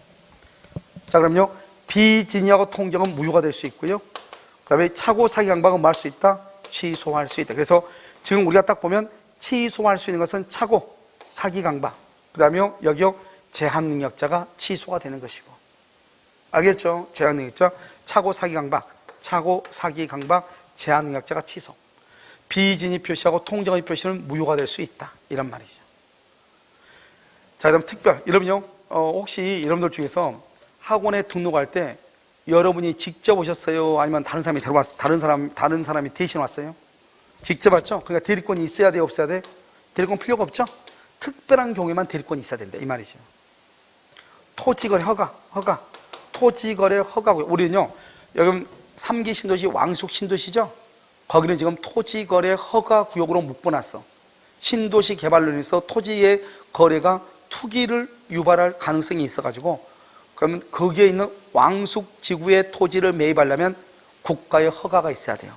Speaker 1: 자, 그럼요, 비진의하고 통정은 무효가 될 수 있고요. 그 다음에 착오, 사기, 강박은 뭐 할 수 있다? 취소할 수 있다. 그래서 지금 우리가 딱 보면 취소할 수 있는 것은 착오, 사기, 강박. 그 다음에 여기요, 제한능력자가 취소가 되는 것이고. 알겠죠? 제한능력자. 착오, 사기, 강박, 제한능력자가 취소. 비진의 표시하고 통정의 표시는 무효가 될 수 있다. 이런 말이죠. 자, 그다음 특별. 여러분요, 혹시 여러분들 중에서 학원에 등록할 때 여러분이 직접 오셨어요? 아니면 다른 사람이 데려왔어요? 다른 사람이 대신 왔어요? 직접 왔죠? 그러니까 대리권이 있어야 돼, 없어야 돼? 대리권 필요가 없죠? 특별한 경우에만 대리권이 있어야 된다. 이 말이죠. 토지거래 허가. 토지거래 허가고요. 우리는요, 여러분 3기 신도시 왕숙 신도시죠? 거기는 지금 토지거래 허가 구역으로 묶어놨어. 신도시 개발로 인해서 토지의 거래가 투기를 유발할 가능성이 있어가지고, 그러면 거기에 있는 왕숙 지구의 토지를 매입하려면 국가의 허가가 있어야 돼요.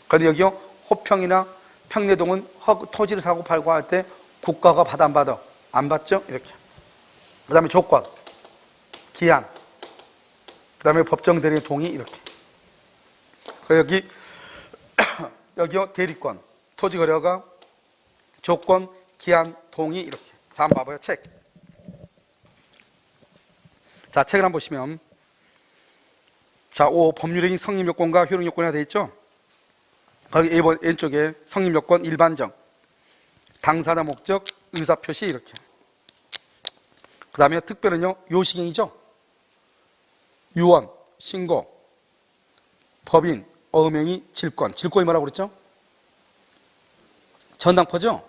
Speaker 1: 그런데 여기요, 호평이나 평내동은 토지를 사고 팔고 할 때 국가가 받아 안 받아? 안 받죠? 이렇게. 그 다음에 조건, 기한, 그 다음에 법정 대리 동의. 이렇게. 여기 여기요, 대리권, 토지거래가, 조건, 기한, 동의. 이렇게. 자, 한번 봐봐요. 책. 자, 책을 한번 보시면, 자, 5. 법률행위 성립요건과 효력요건이 되어 있죠? 거기 왼쪽에 성립요건 일반적, 당사자 목적, 의사표시. 이렇게. 그 다음에 특별은요, 요식행위죠? 유언, 신고, 법인, 어음행위, 질권. 질권이 뭐라고 그랬죠? 전당포죠?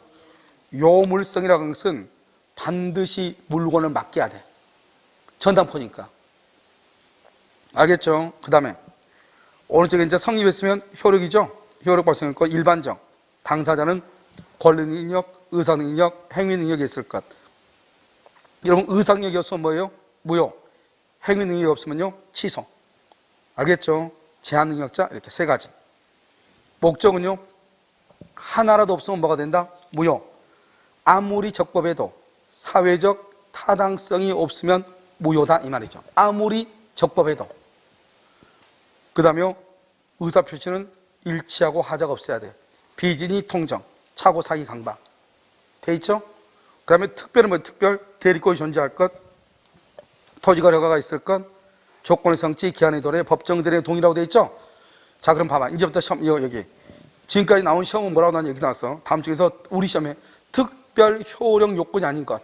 Speaker 1: 요물성이라고 하는 것은 반드시 물건을 맡겨야 돼. 전당포니까. 알겠죠? 그 다음에 오른쪽에 이제 성립했으면 효력이죠? 효력 발생할 것. 일반적. 당사자는 권리 능력, 의사 능력, 행위 능력이 있을 것. 여러분, 의사 능력이 없으면 뭐예요? 무효. 행위 능력이 없으면요, 취소. 알겠죠? 제한 능력자, 이렇게 세 가지. 목적은요, 하나라도 없으면 뭐가 된다? 무효. 아무리 적법해도 사회적 타당성이 없으면 무효다, 이 말이죠. 아무리 적법해도. 그 다음에 의사표시는 일치하고 하자가 없어야 돼. 비진이 통정, 차고 사기 강박. 돼 있죠? 그 다음에 특별은 뭐 특별? 대리권이 존재할 것, 토지거래 허가가 있을 것, 조건의 성취, 기한의 도래, 법정 대리의 동의라고 돼 있죠? 자, 그럼 봐봐. 이제부터 시험, 여기. 지금까지 나온 시험은 뭐라고 나왔냐, 여기 나왔어. 다음 주에서 우리 시험에 특별 효력 요건이 아닌 것.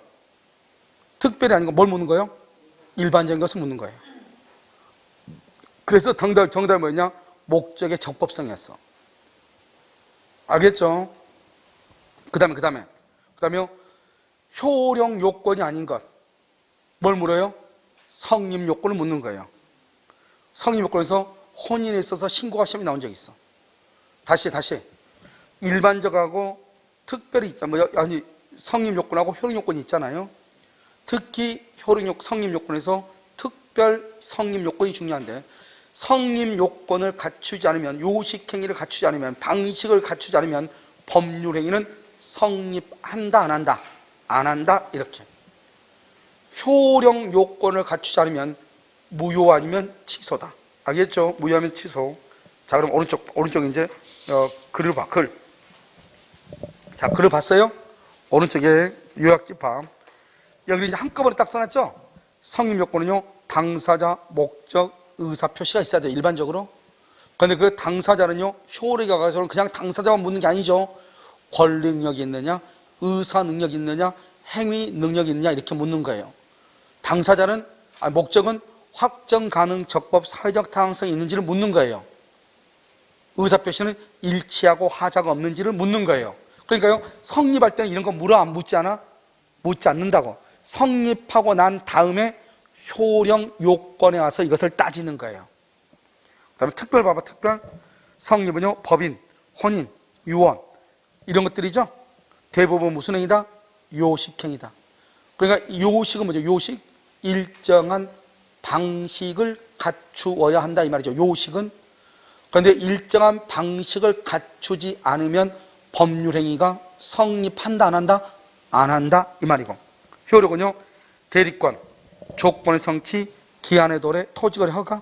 Speaker 1: 특별이 아닌 것, 뭘 묻는 거예요? 일반적인 것을 묻는 거예요. 그래서 정답이 뭐였냐? 목적의 적법성이었어. 알겠죠? 그 다음에 효력 요건이 아닌 것. 뭘 물어요? 성립 요건을 묻는 거예요. 성립 요건에서 혼인에 있어서 신고가 시험이 나온 적이 있어. 다시. 일반적하고 특별히 있다. 아니, 성립 요건하고 효력 요건이 있잖아요. 특히 성립 요건에서 특별 성립 요건이 중요한데, 성립 요건을 갖추지 않으면, 요식행위를 갖추지 않으면, 방식을 갖추지 않으면 법률행위는 성립한다, 안 한다? 안 한다, 이렇게. 효력 요건을 갖추지 않으면 무효 아니면 취소다. 알겠죠? 무효하면 취소. 자, 그럼 오른쪽 이제 글을 봐. 글. 자, 글을 봤어요? 오른쪽에 요약집 봐. 여기 이제 한꺼번에 딱 써놨죠? 성립 요건은요, 당사자, 목적, 의사 표시가 있어야 돼요, 일반적으로. 그런데 그 당사자는요, 효력에 가서는 그냥 당사자만 묻는 게 아니죠. 권리 능력이 있느냐, 의사 능력이 있느냐, 행위 능력이 있느냐, 이렇게 묻는 거예요. 당사자는, 목적은 확정 가능 적법 사회적 타당성이 있는지를 묻는 거예요. 의사 표시는 일치하고 하자가 없는지를 묻는 거예요. 그러니까요, 성립할 때는 이런 거 물어 안 묻지 않아? 묻지 않는다고. 성립하고 난 다음에 효력 요건에 와서 이것을 따지는 거예요. 그 다음에 특별 봐봐, 특별. 성립은요, 법인, 혼인, 유언, 이런 것들이죠. 대부분 무슨 행위다? 요식행위다. 그러니까 요식은 뭐죠? 요식? 일정한 방식을 갖추어야 한다, 이 말이죠. 요식은. 그런데 일정한 방식을 갖추지 않으면 법률행위가 성립한다, 안 한다? 안 한다, 이 말이고. 효력은요, 대리권, 조건의 성취, 기한의 도래, 토지거래 허가,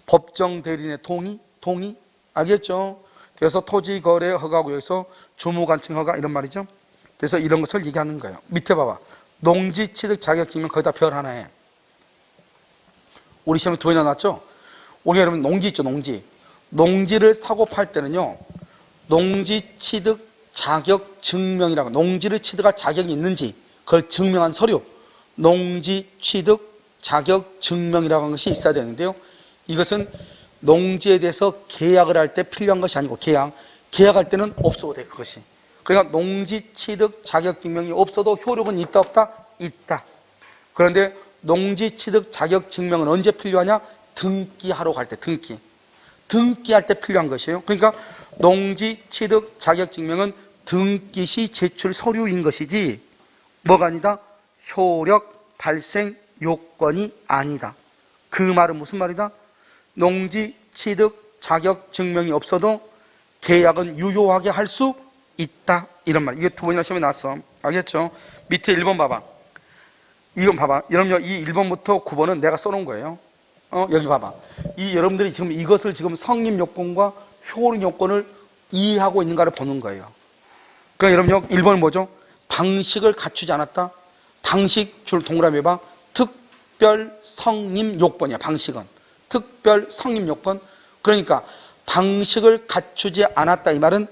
Speaker 1: 법정 대리인의 동의, 알겠죠? 그래서 토지거래 허가구역에서 주무관청 허가, 이런 말이죠. 그래서 이런 것을 얘기하는 거예요. 밑에 봐봐. 농지 취득 자격 증명 거기다 별 하나 해. 우리 시험에 두 번이나 나왔죠? 우리 여러분 농지 있죠, 농지. 농지를 사고 팔 때는요, 농지 취득 자격 증명이라고, 농지를 취득할 자격이 있는지 그걸 증명한 서류, 농지 취득 자격 증명이라고 하는 것이 있어야 되는데요, 이것은 농지에 대해서 계약을 할 때 필요한 것이 아니고, 계약할 때는 없어도 돼, 그것이. 그러니까 농지 취득 자격 증명이 없어도 효력은 있다, 없다? 있다. 그런데 농지 취득 자격 증명은 언제 필요하냐? 등기하러 갈 때, 등기할 때 필요한 것이에요. 그러니까 농지 취득 자격 증명은 등기 시 제출 서류인 것이지 뭐가 아니다? 효력 발생 요건이 아니다. 그 말은 무슨 말이다? 농지 취득 자격 증명이 없어도 계약은 유효하게 할 수 있다, 이런 말. 이게 두 번이나 시험에 나왔어. 알겠죠? 밑에 1번 봐봐. 이건 봐봐. 여러분, 이 1번부터 9번은 내가 써놓은 거예요. 여기 봐봐. 여러분들이 지금 이것을 지금 성립 요건과 효력 요건을 이해하고 있는가를 보는 거예요. 그러니까 여러분, 1번은 뭐죠? 방식을 갖추지 않았다. 방식 줄 동그라미 해봐. 특별 성립 요건이야, 방식은. 특별 성립 요건. 그러니까 방식을 갖추지 않았다, 이 말은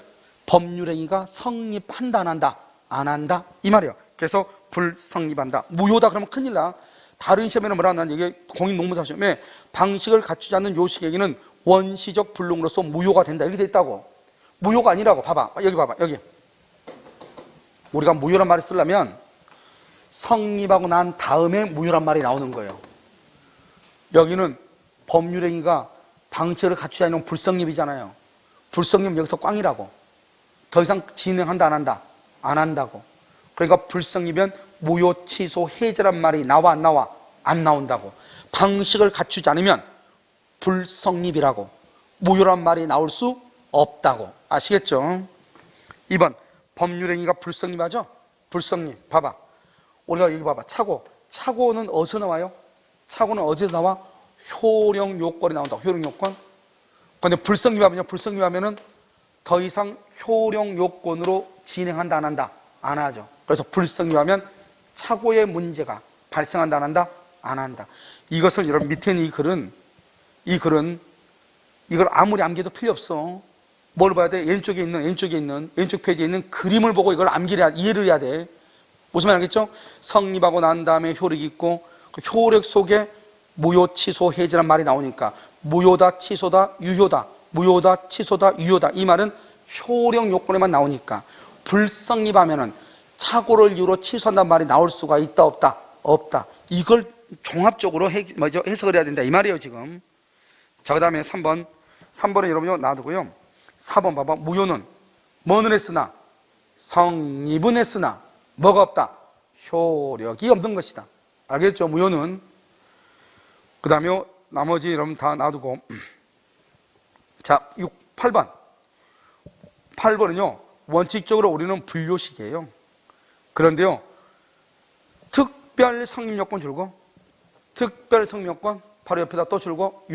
Speaker 1: 법률행위가 성립한다, 안 한다? 안 한다, 이 말이에요. 그래서 불성립한다. 무효다 그러면 큰일 나. 다른 시험에는 뭐라 하나, 이게 공인농문사 시험에 방식을 갖추지 않는 요식행위는 원시적 불능으로서 무효가 된다, 이렇게 돼 있다고. 무효가 아니라고. 봐봐, 여기 봐봐, 여기. 우리가 무효란 말을 쓰려면 성립하고 난 다음에 무효란 말이 나오는 거예요. 여기는 법률행위가 방식을 갖추지 않으면 불성립이잖아요. 불성립 여기서 꽝이라고. 더 이상 진행한다 안 한다? 안 한다고. 그러니까 불성립이면 무효, 취소, 해제란 말이 나와 안 나와? 안 나온다고. 방식을 갖추지 않으면 불성립이라고. 무효란 말이 나올 수 없다고. 아시겠죠? 2번 법률행위가 불성립하죠? 불성립. 봐봐. 우리가 여기 봐봐. 착오는 어디서 나와요? 착오는 어디서 나와? 효력 요건이 나온다. 효력 요건. 그런데 불성립하면은 더 이상 효력 요건으로 진행한다 안 한다? 안 하죠. 그래서 불성립하면 착오의 문제가 발생한다 안 한다? 안 한다. 이것을 여러분 밑에 있는 이 글은 이걸 아무리 암기해도 필요 없어. 뭘 봐야 돼? 왼쪽 페이지에 있는 그림을 보고 이걸 이해를 해야 돼. 무슨 말 알겠죠? 성립하고 난 다음에 효력이 있고 그 효력 속에 무효, 취소, 해제란 말이 나오니까 무효다, 취소다, 유효다, 무효다, 취소다, 유효다. 이 말은 효력 요건에만 나오니까 불성립하면은 착오를 이유로 취소한다는 말이 나올 수가 있다, 없다? 없다. 이걸 종합적으로 해석을 해야 된다 이 말이에요 지금. 자, 그 다음에 3번은 여러분요 놔두고요. 4번 봐봐. 무효는 뭐는 했으나 성립은 했으나 뭐가 없다? 효력이 없는 것이다. 알겠죠? 무효는. 그 다음에 나머지 여러분 다 놔두고. 자, 8번은요 원칙적으로 우리는 분료식이에요. 그런데요 특별 성립요건 줄고 특별 성립요건 바로 옆에다 또 줄고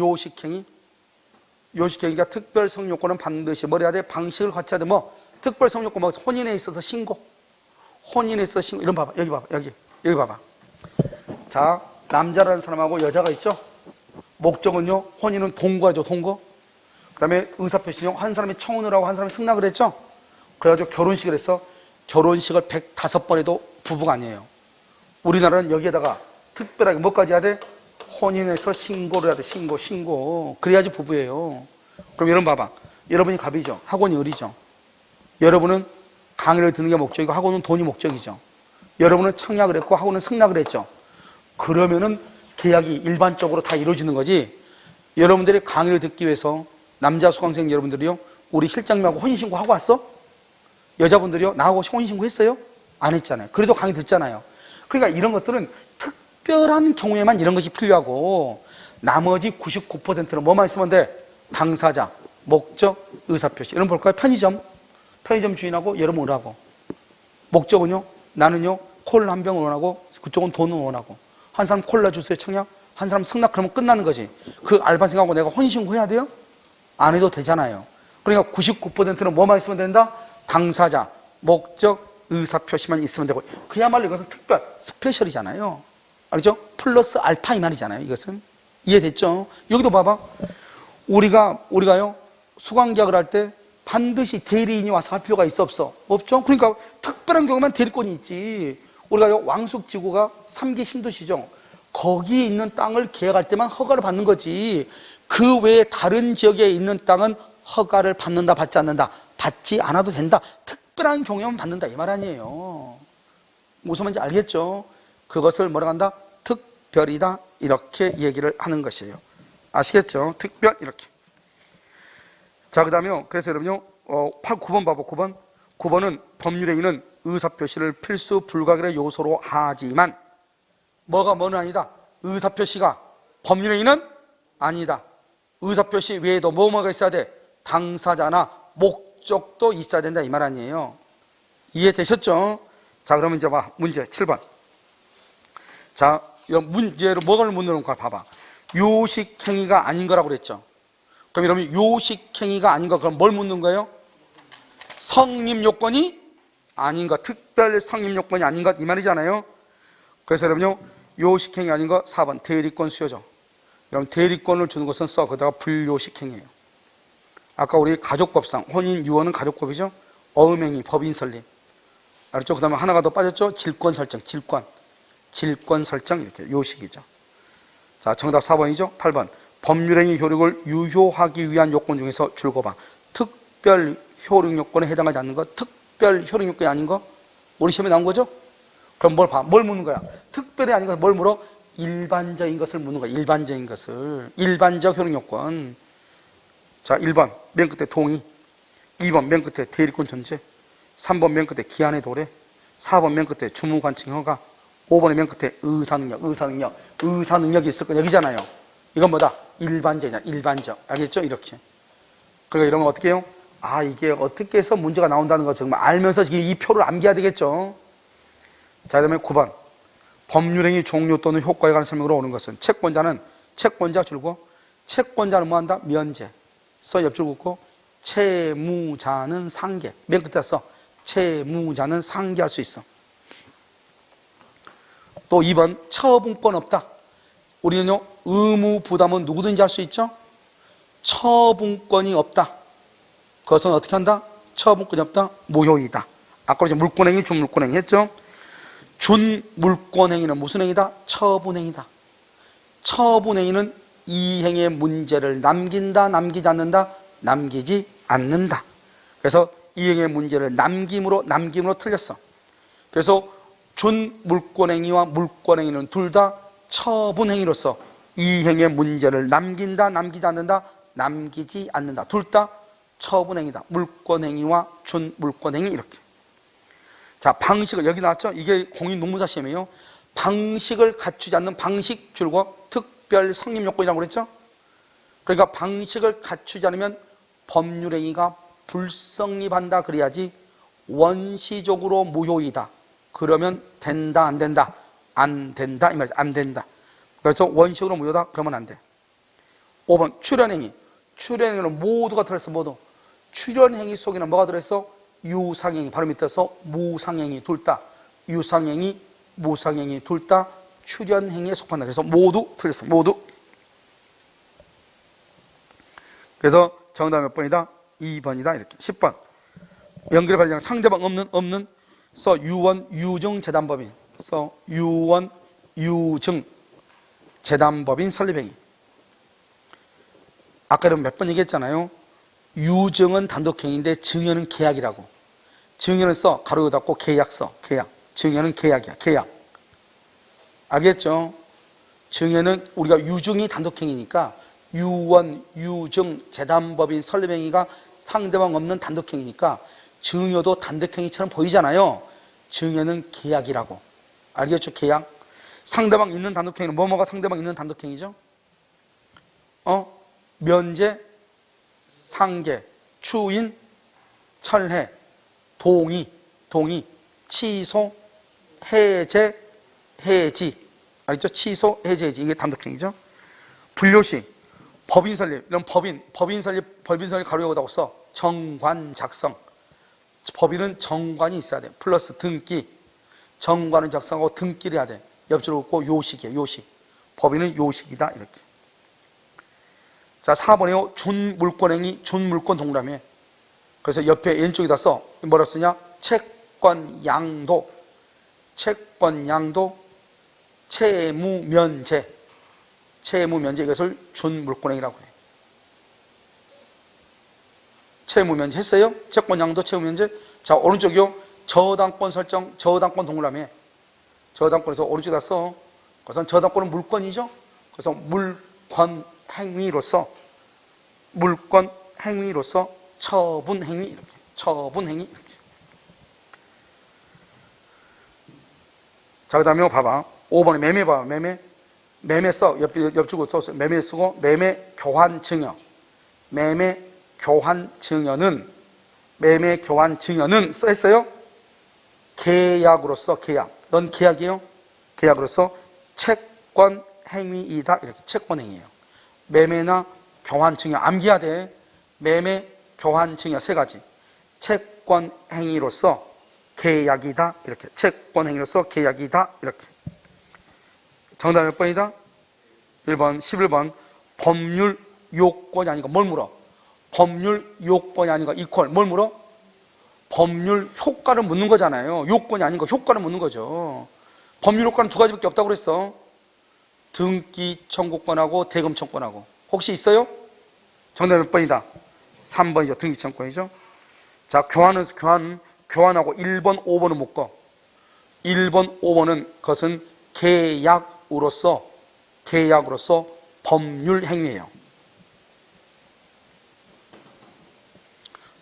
Speaker 1: 요식행위가 특별 성립요건은 반드시 뭘 해야 돼? 방식을 거쳐야 돼. 뭐 특별 성립요건 뭐 혼인에 있어서 신고 이런 봐봐. 여기 봐봐. 여기 봐봐. 자, 남자라는 사람하고 여자가 있죠. 목적은요 혼인은 동거하죠. 동거. 그 다음에 의사표시요 한 사람이 청혼을 하고 한 사람이 승낙을 했죠. 그래가지고 결혼식을 했어. 결혼식을 105번 해도 부부가 아니에요. 우리나라는 여기에다가 특별하게 뭐까지 해야 돼? 혼인해서 신고를 해야 돼. 신고. 그래야지 부부예요. 그럼 여러분 봐봐. 여러분이 갑이죠. 학원이 을이죠. 여러분은 강의를 듣는 게 목적이고 학원은 돈이 목적이죠. 여러분은 청약을 했고 학원은 승낙을 했죠. 그러면은 계약이 일반적으로 다 이루어지는 거지. 여러분들이 강의를 듣기 위해서 남자 수강생 여러분들이요 우리 실장님하고 혼인신고 하고 왔어? 여자분들이요 나하고 혼인신고 했어요? 안 했잖아요. 그래도 강의 듣잖아요. 그러니까 이런 것들은 특별한 경우에만 이런 것이 필요하고 나머지 99%는 뭐만 있으면 돼? 당사자, 목적, 의사표시. 이런 볼까요? 편의점 주인하고 여러분 을하고. 목적은요 나는요 콜라 한 병을 원하고 그쪽은 돈을 원하고. 한 사람 콜라 주세요 청약, 한 사람 승낙. 그러면 끝나는 거지. 그 알바생하고 내가 혼인신고 해야 돼요? 안 해도 되잖아요. 그러니까 99%는 뭐만 있으면 된다? 당사자, 목적, 의사표시만 있으면 되고. 그야말로 이것은 특별, 스페셜이잖아요. 알죠? 플러스 알파 이 말이잖아요. 이것은 이해됐죠? 여기도 봐봐. 우리가요 수강계약을 할 때 반드시 대리인이 와서 할 필요가 있어 없어? 없죠? 그러니까 특별한 경우만 대리권이 있지. 우리가요 왕숙지구가 3기 신도시죠. 거기에 있는 땅을 계약할 때만 허가를 받는 거지. 그 외에 다른 지역에 있는 땅은 허가를 받는다 받지 않는다? 받지 않아도 된다. 특별한 경우에만 받는다 이 말 아니에요. 무슨 말인지 알겠죠? 그것을 뭐라고 한다? 특별이다 이렇게 얘기를 하는 것이에요. 아시겠죠? 특별 이렇게. 자, 그 다음에 그래서 여러분요 9번 봐봐. 9번은 법률행위는 의사표시를 필수 불가결의 요소로 하지만 뭐는 아니다? 의사표시가 법률행위는 아니다. 의사표시 외에도 뭐가 있어야 돼? 당사자나 목적도 있어야 된다 이 말 아니에요. 이해되셨죠? 자, 그러면 이제 봐. 문제 7번. 자, 이런 문제로 뭐를 묻는 거야 봐봐. 요식행위가 아닌 거라고 그랬죠. 그럼 여러분 요식행위가 아닌 거 그럼 뭘 묻는 거예요? 성립요건이 아닌 것, 특별 성립요건이 아닌 것 이 말이잖아요. 그래서 여러분요 요식행위 아닌 거 4번 대리권 수여죠. 여러분 대리권을 주는 것은 거기다가 불요식행위예요. 아까 우리 가족법상 혼인 유언은 가족법이죠. 어음행위 법인 설립 알았죠? 그 다음에 하나가 더 빠졌죠. 질권 설정 이렇게 요식이죠. 자, 정답 4번이죠. 8번 법률행위 효력을 유효하기 위한 요건 중에서 줄거봐. 특별 효력 요건에 해당하지 않는 것, 특별 효력 요건이 아닌 거 우리 시험에 나온 거죠? 그럼 뭘 묻는 거야? 특별히 아닌 것 뭘 물어? 일반적인 것을 묻는 거야. 일반적인 것을. 일반적 효력 요건. 자, 1번 맨 끝에 동의. 2번 맨 끝에 대리권 전제, 3번 맨 끝에 기한의 도래, 4번 맨 끝에 주무관청 허가, 5번의 맨 끝에 의사능력이 있을 거 여기잖아요. 이건 뭐다? 일반적이냐, 일반적. 알겠죠? 이렇게. 그러니까 이런 거 어떻게 해요? 아, 이게 어떻게 해서 문제가 나온다는 거 정말 알면서 지금 이 표를 암기해야 되겠죠? 자, 그 다음에 9번. 법률행위 종료 또는 효과에 관한 설명으로 오는 것은 채권자 줄고, 채권자는 뭐 한다? 면제. 써 옆줄 긋고, 채무자는 상계. 맨 끝에 써. 채무자는 상계할 수 있어. 또 2번. 처분권 없다. 우리는요, 의무 부담은 누구든지 할 수 있죠? 처분권이 없다. 그것은 어떻게 한다? 처분권이 없다. 무효이다. 아까 이제 물권행위, 준물권행위 했죠? 준물권행위는 무슨 행위다? 처분행위다. 처분행위는 이 행위의 문제를 남긴다, 남기지 않는다? 남기지 않는다. 그래서 이 행위의 문제를 남김으로 틀렸어. 그래서 준물권행위와 물권행위는 둘 다 처분행위로서 이 행위의 문제를 남긴다, 남기지 않는다? 남기지 않는다. 둘 다 처분행위다. 물권행위와 준물권행위 이렇게. 자, 방식을 여기 나왔죠? 이게 공인농무사 시험이에요. 방식을 갖추지 않는 방식 줄고 특별 성립요건이라고 그랬죠? 그러니까 방식을 갖추지 않으면 법률행위가 불성립한다 그래야지 원시적으로 무효이다. 그러면 된다, 안 된다? 안 된다 이 말이죠. 안 된다. 그래서 원시적으로 무효다? 그러면 안 돼. 5번 출연행위. 출연행위는 모두가 들어있어. 모두. 출연행위 속에는 뭐가 들어있어? 유상행위. 바로 밑에서 무상행위 둘 다. 유상행위, 무상행위 둘 다 출연행위에 속한다. 그래서 모두 틀렸어. 모두. 그래서 정답 몇 번이다? 2번이다. 이렇게. 10번. 연결의 발령 상대방 없는 써 유원 유증 재단법인. 써 유원 유증 재단법인 설립행위. 아까 몇 번 얘기했잖아요. 유증은 단독행위인데 증여는 계약이라고. 증여는 써 가로 닫고 계약 써 계약. 증여는 계약이야. 계약. 알겠죠? 증여는 우리가 유증이 단독행위니까 유원 유증 재단법인 설립행위가 상대방 없는 단독행위니까 증여도 단독행위처럼 보이잖아요. 증여는 계약이라고. 알겠죠? 계약. 상대방 있는 단독행위는 뭐뭐가 상대방 있는 단독행위죠? 면제, 상계, 추인, 철회, 동의, 취소, 해제, 해지. 알겠죠? 취소, 해제, 해지. 이게 단독행위죠? 분료시, 법인 설립. 이런 법인 설립 가로 열고다고 써. 정관 작성. 법인은 정관이 있어야 돼. 플러스 등기. 정관은 작성하고 등기를 해야 돼. 옆줄을 긋고 요식이에요. 요식. 법인은 요식이다. 이렇게. 자, 4번에요. 준물권행위, 준물권 동그라미. 그래서 옆에 왼쪽에다 써. 뭐라 쓰냐? 채권양도, 채무면제. 채무면제 이것을 준물권행위라고 해요. 채무면제 했어요? 채권양도, 채무면제. 자, 오른쪽이요. 저당권 설정, 저당권 동그라미. 저당권에서 오른쪽에다 써. 그래서 저당권은 물권이죠? 그래서 물권 행위로서 처분행위 이렇게. 처분행위 이렇게. 자, 그 다음에 봐봐. 5번에 매매 봐봐. 매매 써. 옆주고 써. 매매 쓰고 매매 교환 증여. 매매 교환 증여는 써있어요? 계약으로서 계약. 넌 계약이에요? 계약으로서 채권 행위이다. 이렇게 채권 행위예요. 매매나 교환 증여 암기해야 돼. 매매 교환 증여 세 가지. 채권 행위로서 계약이다. 이렇게. 채권 행위로서 계약이다. 이렇게. 정답 몇 번이다? 1번, 11번. 법률 요건이 아니고 뭘 물어? 법률 요건이 아니고 이퀄 뭘 물어? 법률 효과를 묻는 거잖아요. 요건이 아닌 거 효과를 묻는 거죠. 법률 효과는 두 가지밖에 없다고 그랬어. 등기 청구권하고 대금 청구권하고. 혹시 있어요? 정답 몇 번이다? 3번이죠. 등기 청구권이죠. 자, 교환하고 1번, 5번은 묶어. 1번, 5번은 그것은 계약으로서 법률 행위예요.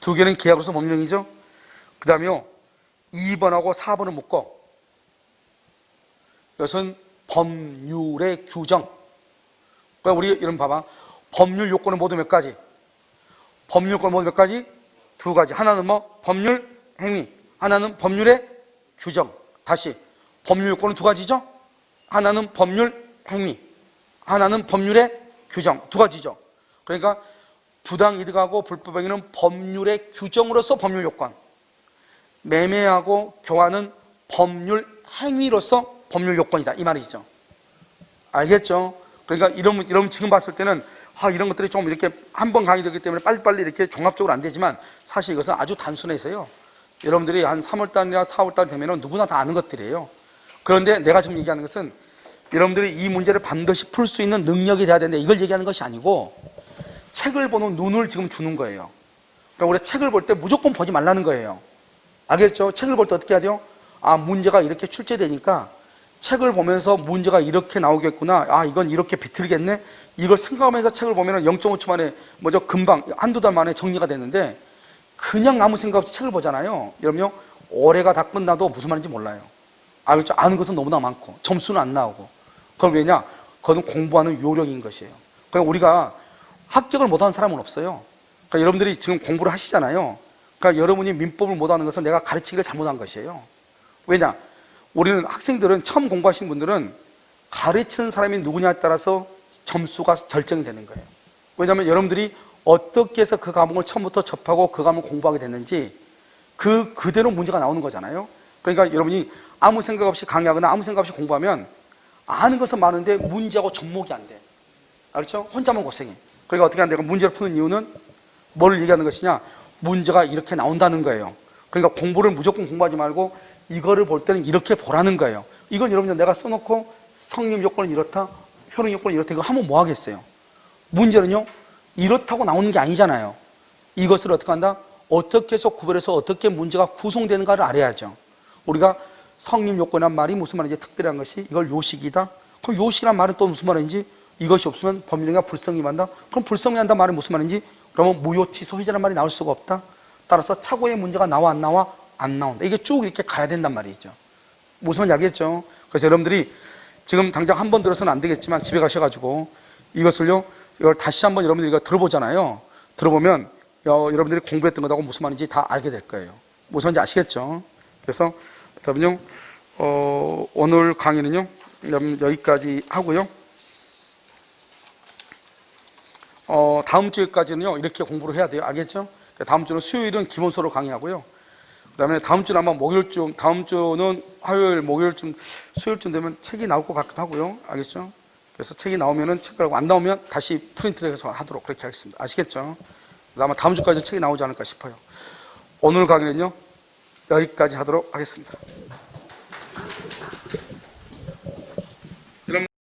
Speaker 1: 두 개는 계약으로서 법률행위죠. 그 다음에요, 2번하고 4번은 묶어. 이것은 법률의 규정. 그러니까 우리 이런 봐봐. 법률 요건은 모두 몇 가지? 법률 요건 모두 몇 가지? 두 가지. 하나는 뭐? 법률 행위. 하나는 법률의 규정. 다시. 법률 요건은 두 가지죠? 하나는 법률 행위. 하나는 법률의 규정. 두 가지죠. 그러니까 부당이득하고 불법행위는 법률의 규정으로서 법률 요건. 매매하고 교환은 법률 행위로서 법률 요건이다. 이 말이죠. 알겠죠? 그러니까 이러면 지금 봤을 때는 이런 것들이 좀 이렇게 한 번 강의되기 때문에 빨리빨리 이렇게 종합적으로 안 되지만 사실 이것은 아주 단순해서요. 여러분들이 한 3월달이나 4월달 되면 누구나 다 아는 것들이에요. 그런데 내가 지금 얘기하는 것은 여러분들이 이 문제를 반드시 풀 수 있는 능력이 돼야 되는데 이걸 얘기하는 것이 아니고 책을 보는 눈을 지금 주는 거예요. 그러니까 우리 책을 볼 때 무조건 보지 말라는 거예요. 알겠죠? 책을 볼 때 어떻게 해야 돼요? 문제가 이렇게 출제되니까 책을 보면서 문제가 이렇게 나오겠구나. 이건 이렇게 비틀겠네. 이걸 생각하면서 책을 보면 0.5초 만에 금방 한두 달 만에 정리가 됐는데 그냥 아무 생각 없이 책을 보잖아요. 여러분요, 올해가 다 끝나도 무슨 말인지 몰라요. 알겠죠? 아는 것은 너무나 많고 점수는 안 나오고. 그럼 왜냐? 그건 공부하는 요령인 것이에요. 그러니까 우리가 합격을 못하는 사람은 없어요. 그러니까 여러분들이 지금 공부를 하시잖아요. 그러니까 여러분이 민법을 못하는 것은 내가 가르치기를 잘못한 것이에요. 왜냐? 우리는 학생들은 처음 공부하신 분들은 가르치는 사람이 누구냐에 따라서 점수가 결정이 되는 거예요. 왜냐하면 여러분들이 어떻게 해서 그 과목을 처음부터 접하고 그 과목을 공부하게 됐는지 그대로 문제가 나오는 거잖아요. 그러니까 여러분이 아무 생각 없이 강의하거나 아무 생각 없이 공부하면 아는 것은 많은데 문제하고 접목이 안 돼. 알겠죠? 혼자만 고생해. 그러니까 어떻게 하면 내가 문제를 푸는 이유는 뭘 얘기하는 것이냐? 문제가 이렇게 나온다는 거예요. 그러니까 공부를 무조건 공부하지 말고 이거를 볼 때는 이렇게 보라는 거예요. 이건 여러분들 내가 써놓고 성립 요건은 이렇다, 효능 요건은 이렇다, 이거 하면 뭐 하겠어요? 문제는요, 이렇다고 나오는 게 아니잖아요. 이것을 어떻게 한다? 어떻게 해서 구별해서 어떻게 문제가 구성되는가를 알아야죠. 우리가 성립 요건이란 말이 무슨 말인지 특별한 것이 이걸 요식이다. 그럼 요식이란 말은 또 무슨 말인지, 이것이 없으면 법률행위가 불성립한다. 그럼 불성립한다 말은 무슨 말인지, 그러면 무효취소 해제란 말이 나올 수가 없다. 따라서 차고의 문제가 나와 안 나와? 안 나온다. 이게 쭉 이렇게 가야 된단 말이죠. 무슨 말인지 알겠죠? 그래서 여러분들이 지금 당장 한 번 들어서는 안 되겠지만 집에 가셔가지고 이것을요, 이걸 다시 한번 여러분들이 이거 들어보잖아요. 들어보면 여러분들이 공부했던 것하고 무슨 말인지 다 알게 될 거예요. 무슨 말인지 아시겠죠? 그래서 여러분요, 오늘 강의는요, 여러분 여기까지 하고요. 다음 주까지는요, 이렇게 공부를 해야 돼요. 알겠죠? 다음 주는 수요일은 기본서로 강의하고요. 그 다음에 다음 주는 아마 목요일쯤, 다음 주는 화요일, 목요일쯤, 수요일쯤 되면 책이 나올 것 같기도 하고요. 알겠죠? 그래서 책이 나오면은 책을 하고 안 나오면 다시 프린트를 해서 하도록 그렇게 하겠습니다. 아시겠죠? 아마 다음 주까지 책이 나오지 않을까 싶어요. 오늘 강의는요, 여기까지 하도록 하겠습니다.